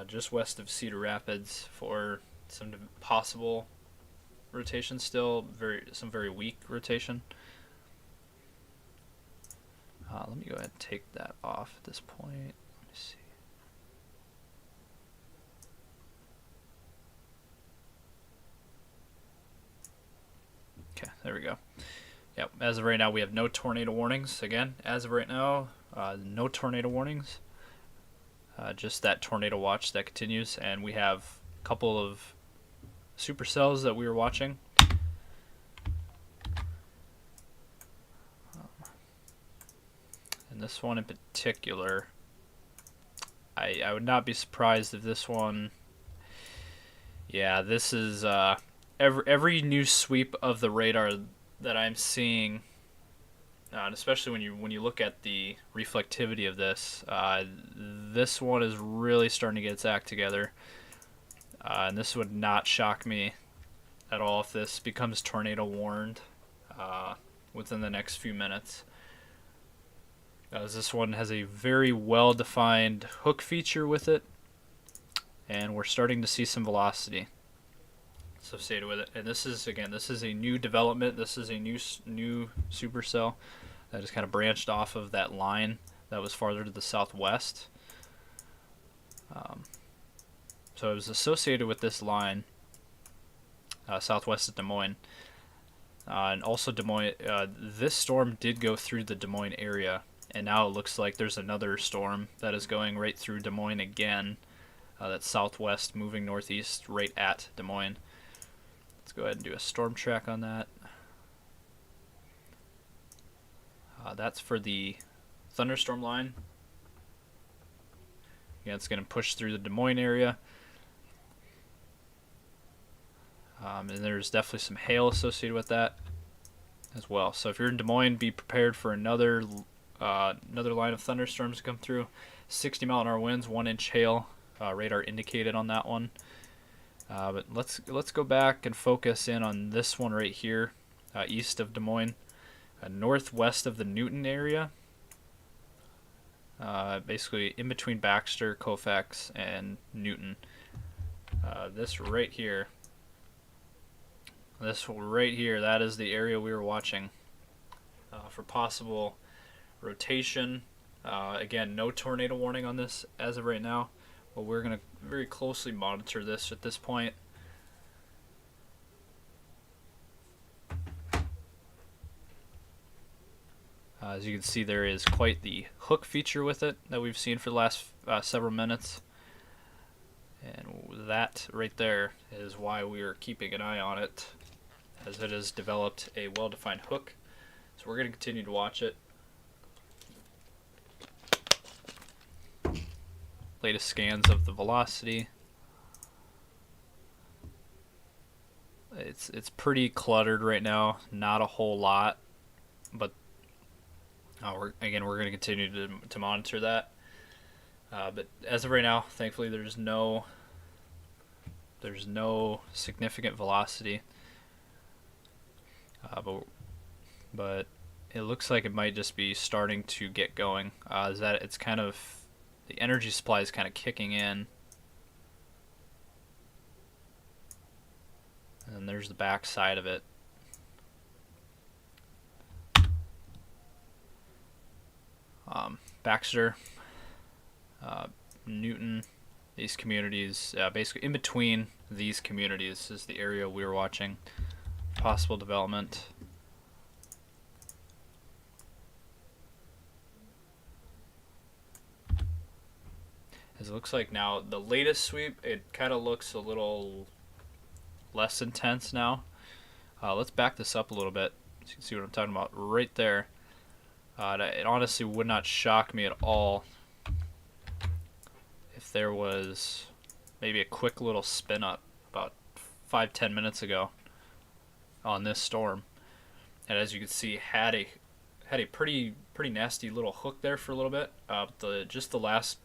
just west of Cedar Rapids, for some possible rotation still, some very weak rotation. Let me go ahead and take that off at this point. Let me see. Okay, there we go. Yep, as of right now, we have no tornado warnings. Again, as of right now, no tornado warnings. Just that tornado watch that continues, and we have a couple of supercells that we were watching. And this one in particular, I would not be surprised if this one, yeah, this is every new sweep of the radar that I'm seeing, and especially when you look at the reflectivity of this, this one is really starting to get its act together, and this would not shock me at all if this becomes tornado warned within the next few minutes. As this one has a very well-defined hook feature with it, and we're starting to see some velocity associated with it. And this is a new development. This is a new supercell that is kind of branched off of that line that was farther to the southwest. So it was associated with this line southwest of Des Moines. And also Des Moines, this storm did go through the Des Moines area, and now it looks like there's another storm that is going right through Des Moines again. That's southwest, moving northeast right at Des Moines. Let's go ahead and do a storm track on that. That's for the thunderstorm line. Yeah, it's going to push through the Des Moines area. And there's definitely some hail associated with that as well. So if you're in Des Moines, be prepared for another line of thunderstorms to come through. 60-mile-an-hour winds, 1-inch hail. Radar indicated on that one. But let's go back and focus in on this one right here, east of Des Moines, northwest of the Newton area. Basically in between Baxter, Colfax, and Newton. This right here, that is the area we were watching for possible rotation. Again, no tornado warning on this as of right now, but we're going to very closely monitor this at this point. As you can see, there is quite the hook feature with it that we've seen for the last several minutes. And that right there is why we are keeping an eye on it, as it has developed a well-defined hook. So we're going to continue to watch it. Latest scans of the velocity. It's pretty cluttered right now, not a whole lot, but we're going to continue to monitor that. But as of right now, thankfully, there's no significant velocity. But it looks like it might just be starting to get going. Is that it's kind of, the energy supply is kind of kicking in. And there's the back side of it. Baxter, Newton, these communities, basically in between these communities is the area we were watching possible development. As it looks like now, the latest sweep, it kind of looks a little less intense now. Let's back this up a little bit so you can see what I'm talking about right there. It honestly would not shock me at all if there was maybe a quick little spin up about 5-10 minutes ago on this storm, and as you can see, had a pretty nasty little hook there for a little bit. Just the last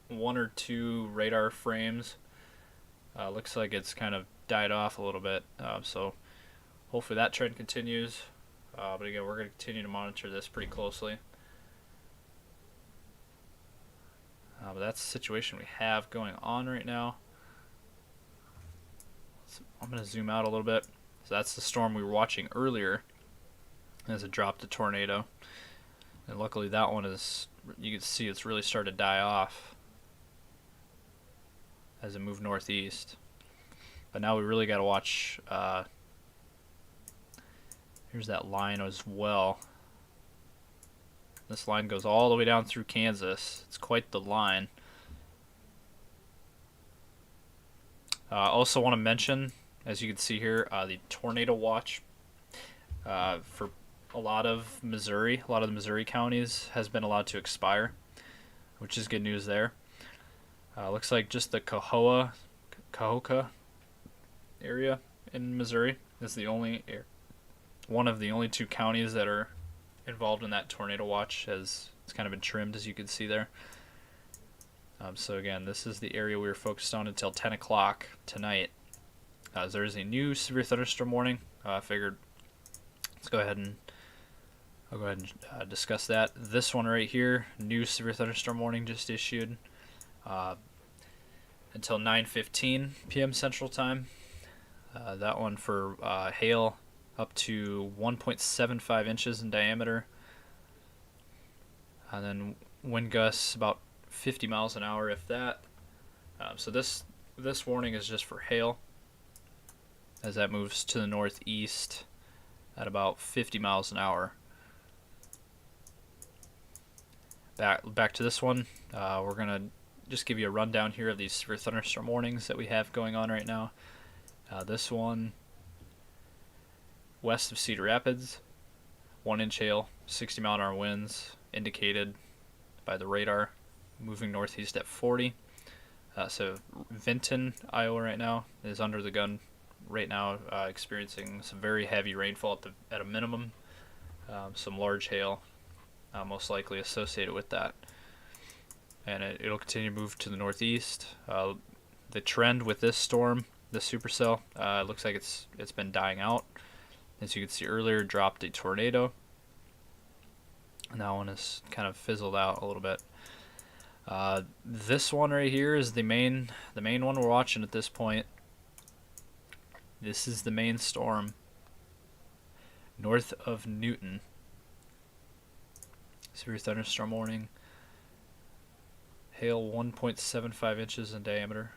1 or 2 radar frames looks like it's kind of died off a little bit. So hopefully that trend continues. But again, we're going to continue to monitor this pretty closely. But that's the situation we have going on right now. So I'm going to zoom out a little bit. So that's the storm we were watching earlier as it dropped a tornado. And luckily that one is, you can see it's really started to die off as it moved northeast. But now we really got to watch. Here's that line as well. This line goes all the way down through Kansas. It's quite the line. Also want to mention, as you can see here, the tornado watch for a lot of the Missouri counties has been allowed to expire, which is good news there. Looks like just the Cahokia area in Missouri is the only one of the only 2 counties that are involved in that tornado watch, as it's kind of been trimmed, as you can see there. So again, this is the area we were focused on until 10 o'clock tonight. There is a new severe thunderstorm warning. I figured I'll go ahead and discuss that. This one right here, new severe thunderstorm warning just issued until 9:15 p.m. Central Time. That one for hail up to 1.75 inches in diameter, and then wind gusts about 50 miles an hour, if that. So this warning is just for hail, as that moves to the northeast at about 50 miles an hour. Back to this one, we're gonna just give you a rundown here of these severe thunderstorm warnings that we have going on right now. This one, west of Cedar Rapids, 1-inch hail, 60 mile an hour winds indicated by the radar, moving northeast at 40. So Vinton, Iowa right now is under the gun right now, experiencing some very heavy rainfall at a minimum, some large hail most likely associated with that. And it'll continue to move to the northeast. The trend with this storm, the supercell, looks like it's been dying out. As you can see earlier, dropped a tornado, and that one has kind of fizzled out a little bit. This one right here is the main one we're watching at this point. This is the main storm north of Newton. Severe thunderstorm warning. Hail 1.75 inches in diameter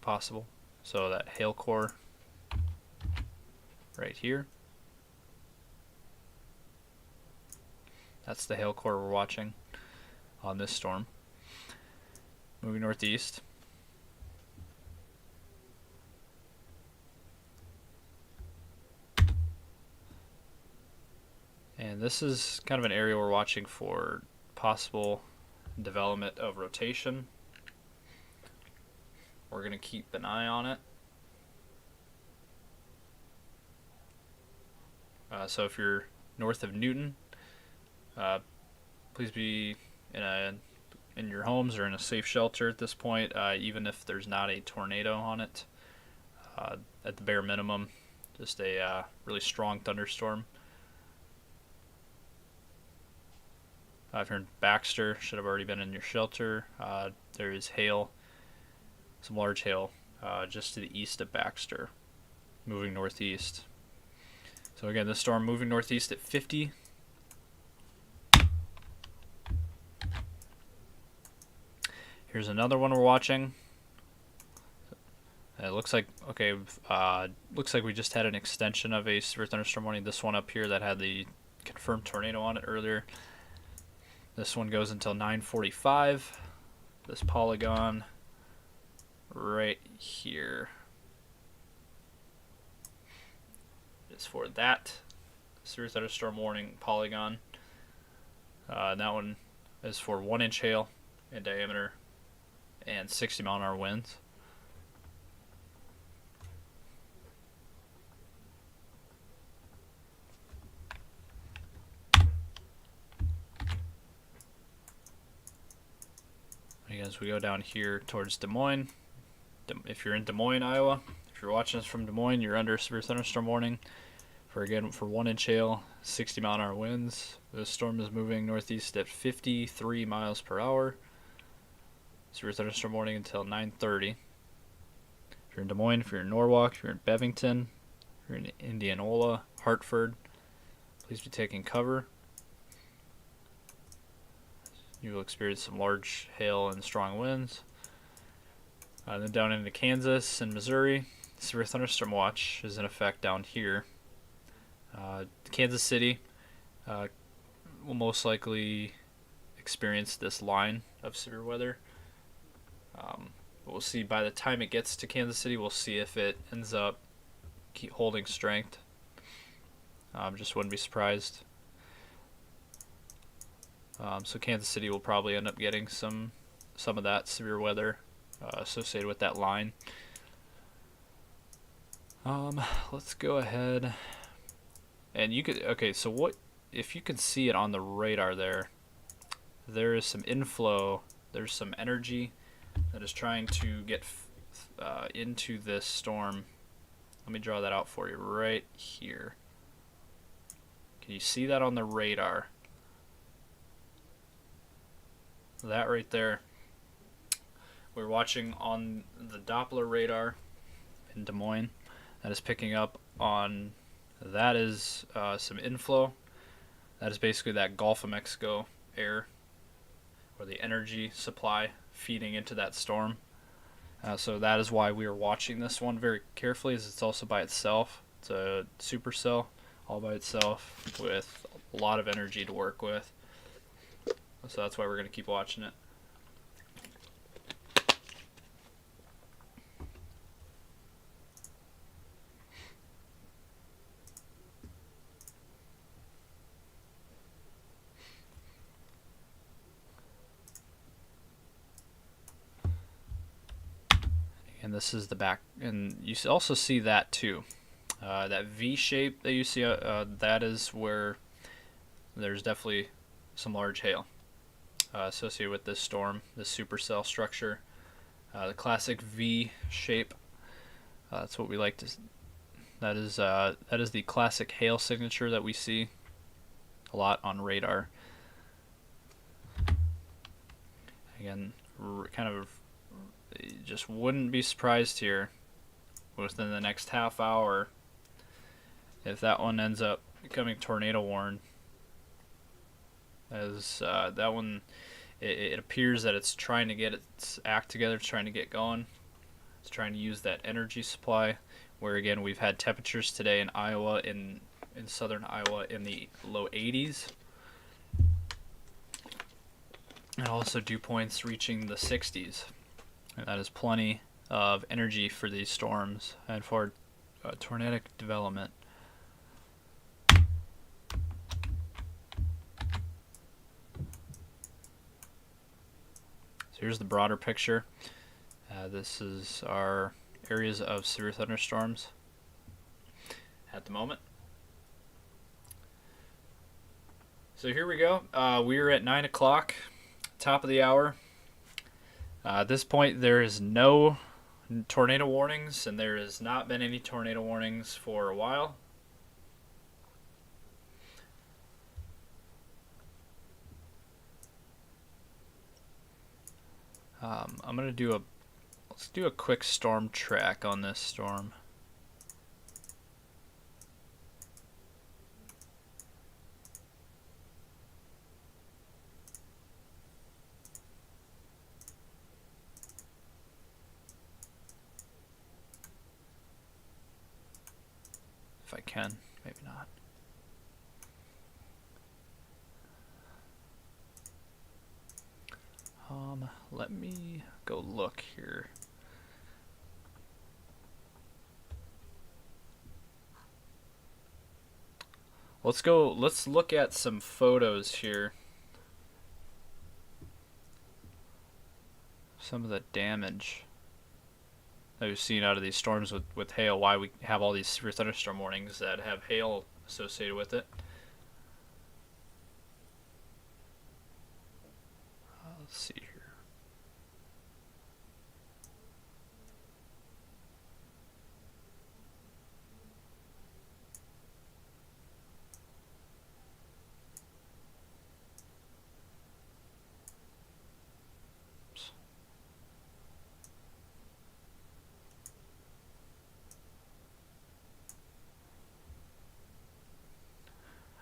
possible. So that hail core right here. That's the hail core we're watching on this storm. Moving northeast. And this is kind of an area we're watching for possible development of rotation. We're going to keep an eye on it. So if you're north of Newton, please be in your homes or in a safe shelter at this point, even if there's not a tornado on it. At the bare minimum, just a really strong thunderstorm. If you're in Baxter, should have already been in your shelter. There is hail, some large hail, just to the east of Baxter, moving northeast. So again, this storm moving northeast at 50. Here's another one we're watching. It looks like, okay, looks like we just had an extension of a severe thunderstorm warning. This one up here that had the confirmed tornado on it earlier. This one goes until 9:45. This polygon right here is for that severe thunderstorm warning polygon. And that one is for 1-inch hail in diameter and 60-mile-an-hour winds. As we go down here towards Des Moines, if you're in Des Moines, Iowa, if you're watching us from Des Moines, you're under a severe thunderstorm warning for 1-inch hail, 60-mile-an-hour winds. This storm is moving northeast at 53 miles per hour. Severe thunderstorm warning until 9:30. If you're in Des Moines, if you're in Norwalk, if you're in Bevington, if you're in Indianola, Hartford, please be taking cover. You will experience some large hail and strong winds. Then down into Kansas and Missouri, severe thunderstorm watch is in effect down here. Kansas City will most likely experience this line of severe weather. We'll see by the time it gets to Kansas City, we'll see if it ends up keep holding strength. Just wouldn't be surprised. So Kansas City will probably end up getting some of that severe weather associated with that line. Let's go ahead and so what if you can see it on the radar there? There is some inflow, there's some energy that is trying to get into this storm. Let me draw that out for you right here. Can you see that on the radar? That right there, we're watching on the Doppler radar in Des Moines. That is picking up on, that is some inflow. That is basically that Gulf of Mexico air, or the energy supply feeding into that storm. So that is why we are watching this one very carefully, as it's also by itself. It's a supercell all by itself with a lot of energy to work with. So that's why we're going to keep watching it. And this is the back, and you also see that too. That V shape that you see, that is where there's definitely some large hail associated with this storm, this supercell structure. The classic V shape, that's what we like to, that is the classic hail signature that we see a lot on radar. Again, kind of just wouldn't be surprised here within the next half hour if that one ends up becoming tornado warned. As that one, it appears that it's trying to get its act together, it's trying to get going, it's trying to use that energy supply, where again we've had temperatures today in Iowa, in southern Iowa, in the low 80s, and also dew points reaching the 60s. And that is plenty of energy for these storms and for tornadic development. So here's the broader picture. This is our areas of severe thunderstorms at the moment. So here we go. We're at 9 o'clock, top of the hour. At this point, there is no tornado warnings, and there has not been any tornado warnings for a while. I'm gonna do let's do a quick storm track on this storm. if I can. Maybe not. Let me go look here. Let's look at some photos here. Some of the damage that we've seen out of these storms with hail, why we have all these severe thunderstorm warnings that have hail associated with it. Let's see here.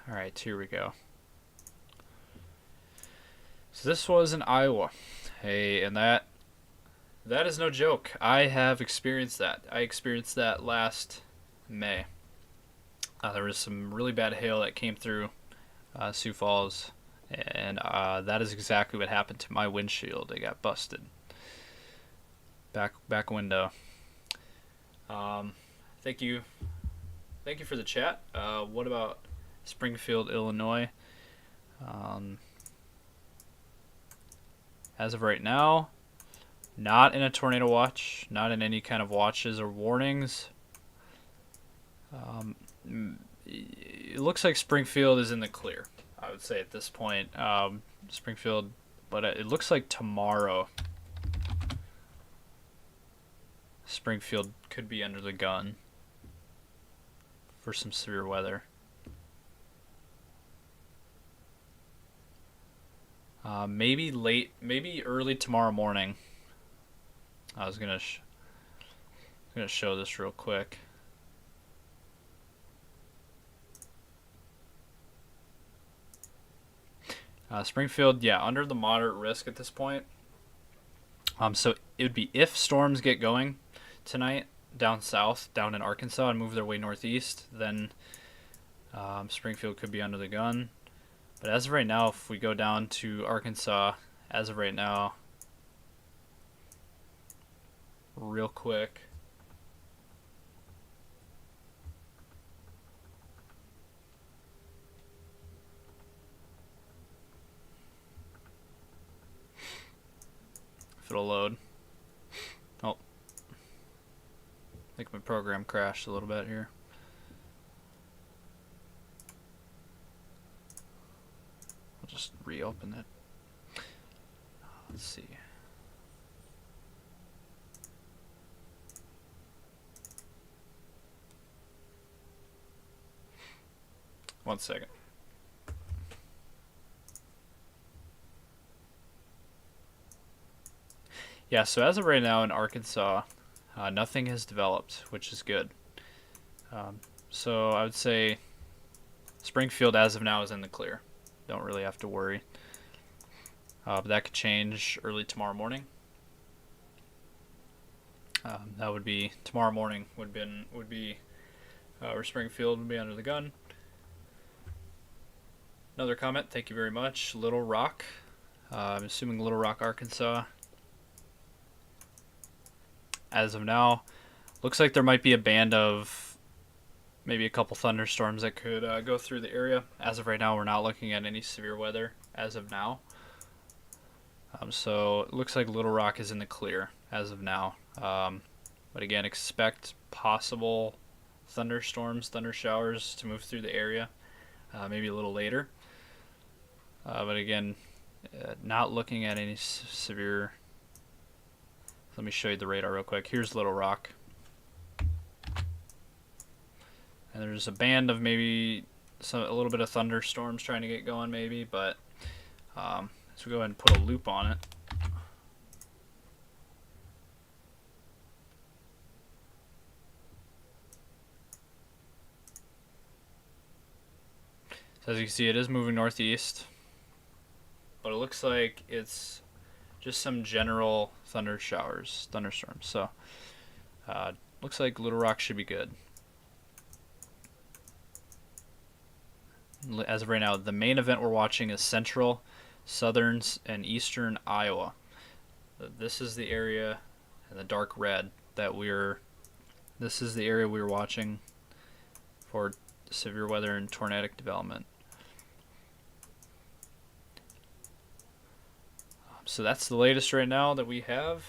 Alright, here we go. So this was in Iowa. Hey, and that is no joke. I have experienced that. I experienced that last May. There was some really bad hail that came through Sioux Falls, and that is exactly what happened to my windshield. It got busted. Back window. Thank you for the chat. What about Springfield, Illinois? As of right now, not in a tornado watch, not in any kind of watches or warnings. It looks like Springfield is in the clear, I would say at this point. Springfield, but it looks like tomorrow Springfield could be under the gun for some severe weather. Maybe early tomorrow morning. I was gonna show this real quick. Springfield, yeah, under the moderate risk at this point. So it would be if storms get going tonight down south, down in Arkansas, and move their way northeast, then Springfield could be under the gun. But as of right now, if we go down to Arkansas, as of right now, real quick. If it'll load. Oh. I think my program crashed a little bit here. I'll just reopen it. Let's see. One second. Yeah, so as of right now in Arkansas, nothing has developed, which is good. So I would say Springfield as of now is in the clear. Don't really have to worry. But that could change early tomorrow morning. That would be tomorrow morning. Would be where Springfield would be under the gun. Another comment. Thank you very much. Little Rock. I'm assuming Little Rock, Arkansas. As of now, looks like there might be a band of maybe a couple thunderstorms that could go through the area. As of right now, we're not looking at any severe weather as of now. So it looks like Little Rock is in the clear as of now. But again, expect possible thunderstorms, thunder showers to move through the area maybe a little later. But again, not looking at any severe. Let me show you the radar real quick. Here's Little Rock. And there's a band of maybe a little bit of thunderstorms trying to get going maybe, but so we go ahead and put a loop on it. So as you can see, it is moving northeast, but it looks like it's just some general thunderstorms. So looks like Little Rock should be good. As of right now, the main event we're watching is central, southern, and eastern Iowa. This is the area in the dark red that this is the area we were watching for severe weather and tornadic development. So that's the latest right now that we have.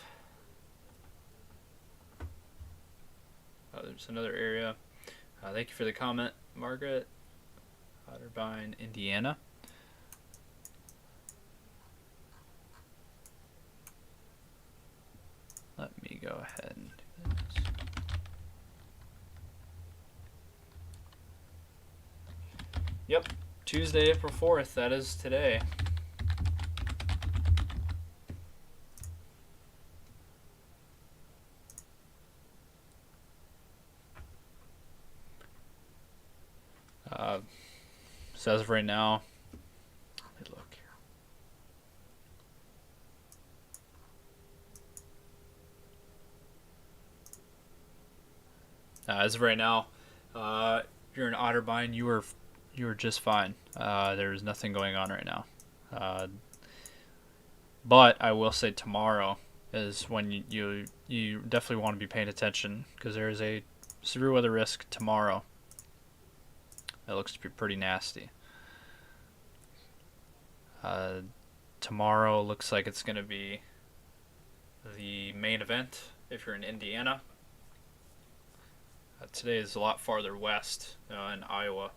There's another area. Thank you for the comment, Margaret. Otterbein, Indiana. Let me go ahead and do this. Yep, Tuesday, April 4th. That is today. So as of right now, let me look here. As of right now, if you're in Otterbein, you were just fine. There's nothing going on right now. But I will say tomorrow is when you definitely want to be paying attention, because there is a severe weather risk tomorrow. That looks to be pretty nasty. Tomorrow looks like it's going to be the main event if you're in Indiana. Today is a lot farther west in Iowa.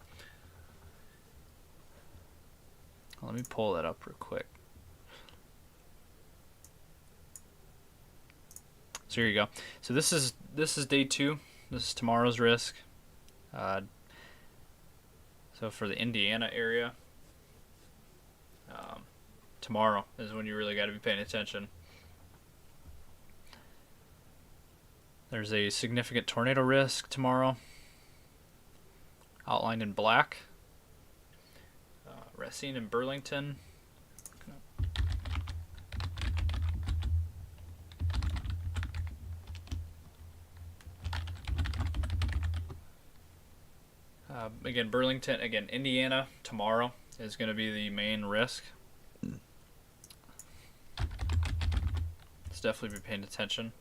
Let me pull that up real quick. So here you go. So this is day 2. This is tomorrow's risk. So for the Indiana area, tomorrow is when you really got to be paying attention. There's a significant tornado risk tomorrow, outlined in black. Racine and Burlington. Again, Burlington, again, Indiana tomorrow is going to be the main risk. Let's definitely be paying attention.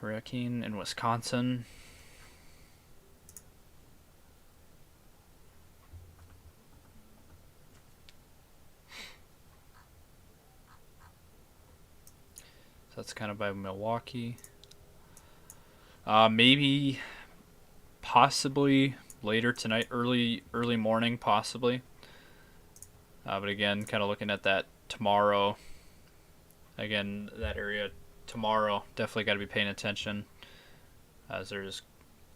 Racine in Wisconsin. So that's kind of by Milwaukee. Maybe, possibly later tonight, early morning, possibly. But again, kind of looking at that tomorrow. Again, that area tomorrow, definitely got to be paying attention, as there's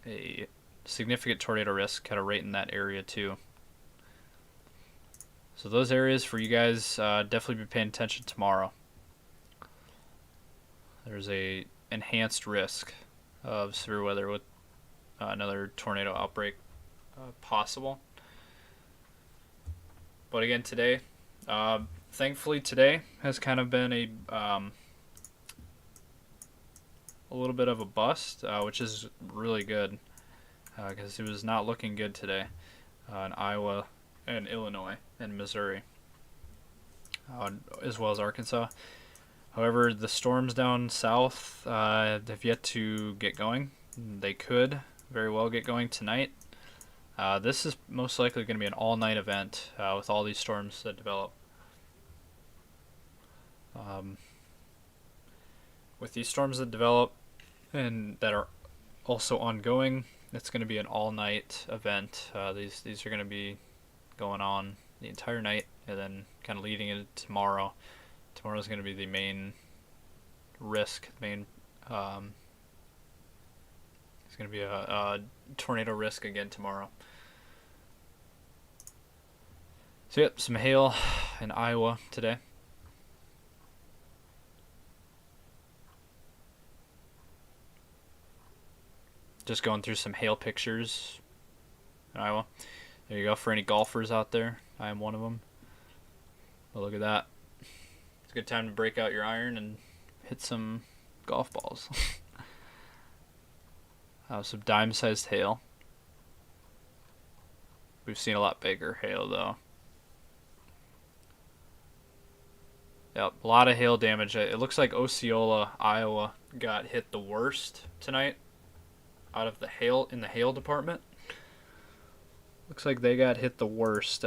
a significant tornado risk kind of right in that area too. So those areas for you guys, definitely be paying attention tomorrow. There's a enhanced risk of severe weather with another tornado outbreak possible. But again, today, thankfully today has kind of been a little bit of a bust, which is really good, because it was not looking good today in Iowa and Illinois and Missouri, as well as Arkansas. However, the storms down south have yet to get going. They could very well get going tonight. This is most likely going to be an all-night event with all these storms that develop. With these storms that develop and that are also ongoing, it's going to be an all-night event. These are going to be going on the entire night, and then kind of leading into tomorrow. Tomorrow's going to be the main risk. It's going to be a tornado risk again tomorrow. So yep, some hail in Iowa today. Just going through some hail pictures in Iowa. There you go, for any golfers out there. I am one of them. But look at that. It's a good time to break out your iron and hit some golf balls. Some dime-sized hail. We've seen a lot bigger hail, though. Yep, a lot of hail damage. It looks like Osceola, Iowa got hit the worst tonight out of the hail in the hail department. Looks like they got hit the worst.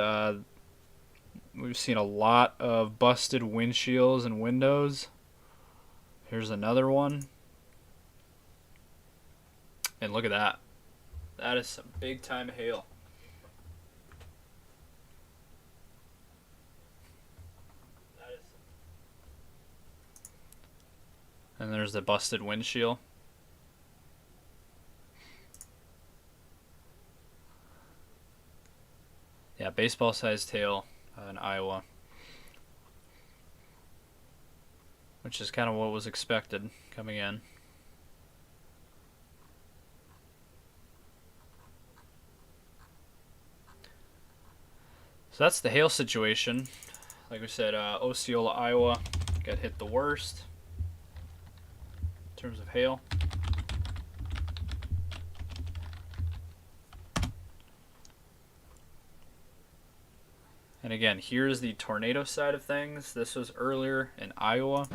We've seen a lot of busted windshields and windows. Here's another one. And look at that. That is some big time hail. And there's the busted windshield. Yeah, baseball-sized hail in Iowa. Which is kind of what was expected coming in. So that's the hail situation. Like we said, Osceola, Iowa got hit the worst in terms of hail. And again, here's the tornado side of things. This was earlier in Iowa.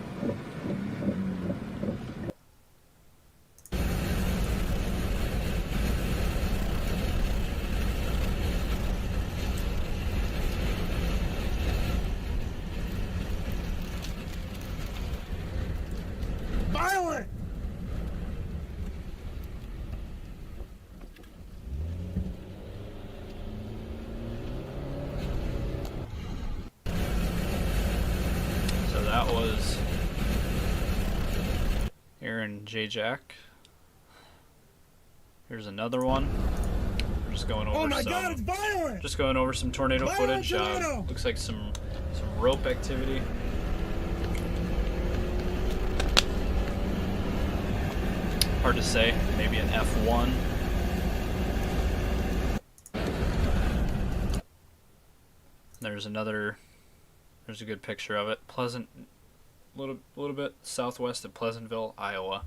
Violent! So that was Aaron J. Jack. Here's another one. We're just going over it's violent! just going over some tornado Violent footage. tornado! Looks like some rope activity. Hard to say. Maybe an F1. There's a good picture of it. Pleasant, little bit southwest of Pleasantville, Iowa.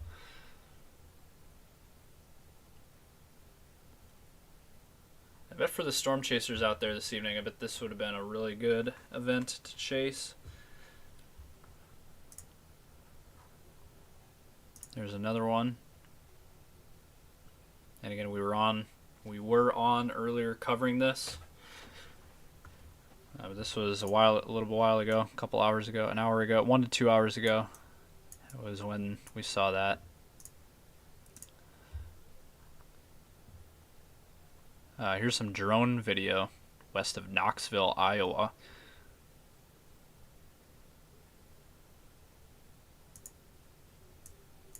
I bet for the storm chasers out there this evening, I bet this would have been a really good event to chase. There's another one. And again, we were on earlier covering this. This was a little while ago, a couple hours ago, an hour ago, 1 to 2 hours ago. It was when we saw that. Here's some drone video west of Knoxville, Iowa.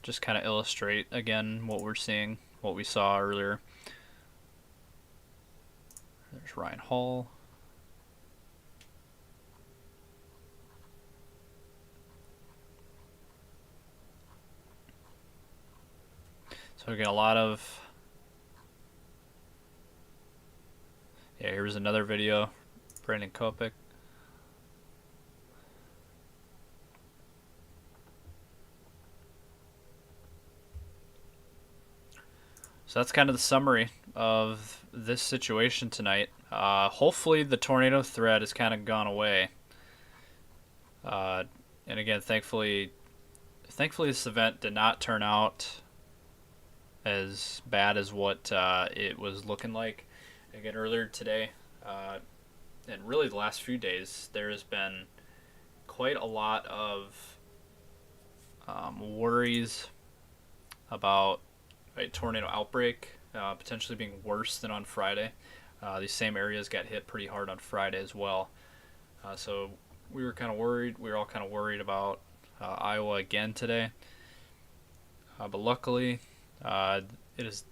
Just kind of illustrate again what we're seeing, what we saw earlier. There's Ryan Hall. So we get a lot of... Yeah, here's another video. Brandon Kopik. So that's kind of the summary of this situation tonight. Hopefully the tornado threat has kind of gone away. And again, thankfully this event did not turn out as bad as what it was looking like. Again, earlier today, and really the last few days, there has been quite a lot of worries about a tornado outbreak potentially being worse than on Friday. These same areas got hit pretty hard on Friday as well. So we were kind of worried. We were all kind of worried about Iowa again today. But luckily, the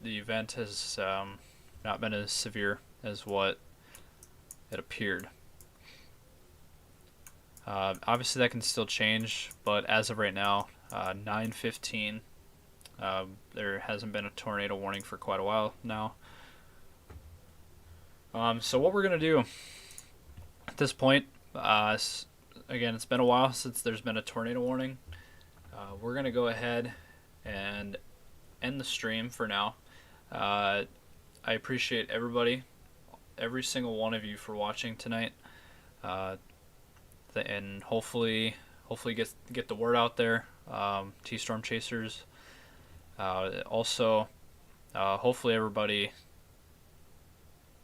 event has not been as severe as what it appeared. Obviously, that can still change, but as of right now, 9:15. There hasn't been a tornado warning for quite a while now. So what we're going to do at this point, again, it's been a while since there's been a tornado warning. We're going to go ahead and end the stream for now. I appreciate everybody every single one of you for watching tonight, and hopefully get the word out there. T-Storm Chasers. Also, hopefully everybody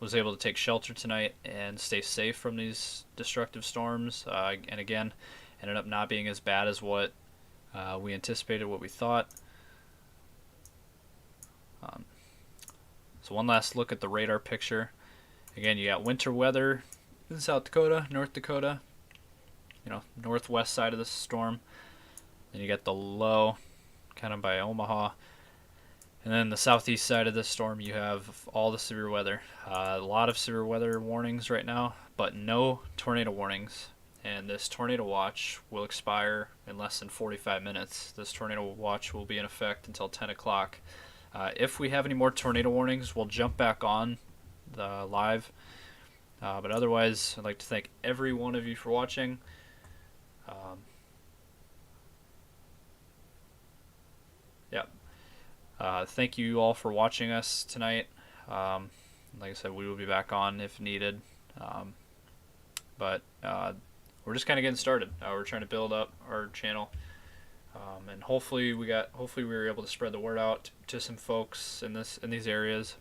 was able to take shelter tonight and stay safe from these destructive storms. And again, ended up not being as bad as what we anticipated, what we thought. So one last look at the radar picture. Again, you got winter weather in South Dakota, North Dakota, northwest side of the storm. Then you got the low kind of by Omaha. And then the southeast side of the storm, you have all the severe weather. A lot of severe weather warnings right now, but no tornado warnings. And this tornado watch will expire in less than 45 minutes. This tornado watch will be in effect until 10 o'clock. If we have any more tornado warnings, we'll jump back on the live. But otherwise, I'd like to thank every one of you for watching. Thank you all for watching us tonight. Like I said, we will be back on if needed. But we're just kind of getting started. We're trying to build up our channel, and hopefully we were able to spread the word out to some folks in these areas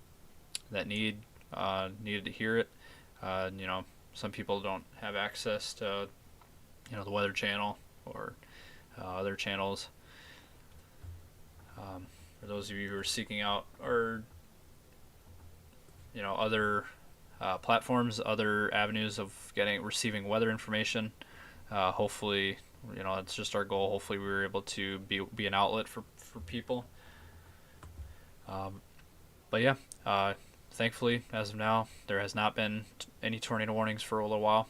that needed to hear it. Some people don't have access to the Weather Channel or other channels. For those of you who are seeking out or other platforms, other avenues of receiving weather information, hopefully it's just our goal. Hopefully we were able to be an outlet for people. But yeah, thankfully as of now there has not been any tornado warnings for a little while.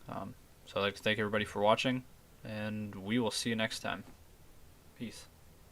So I'd like to thank everybody for watching, and we will see you next time. Peace.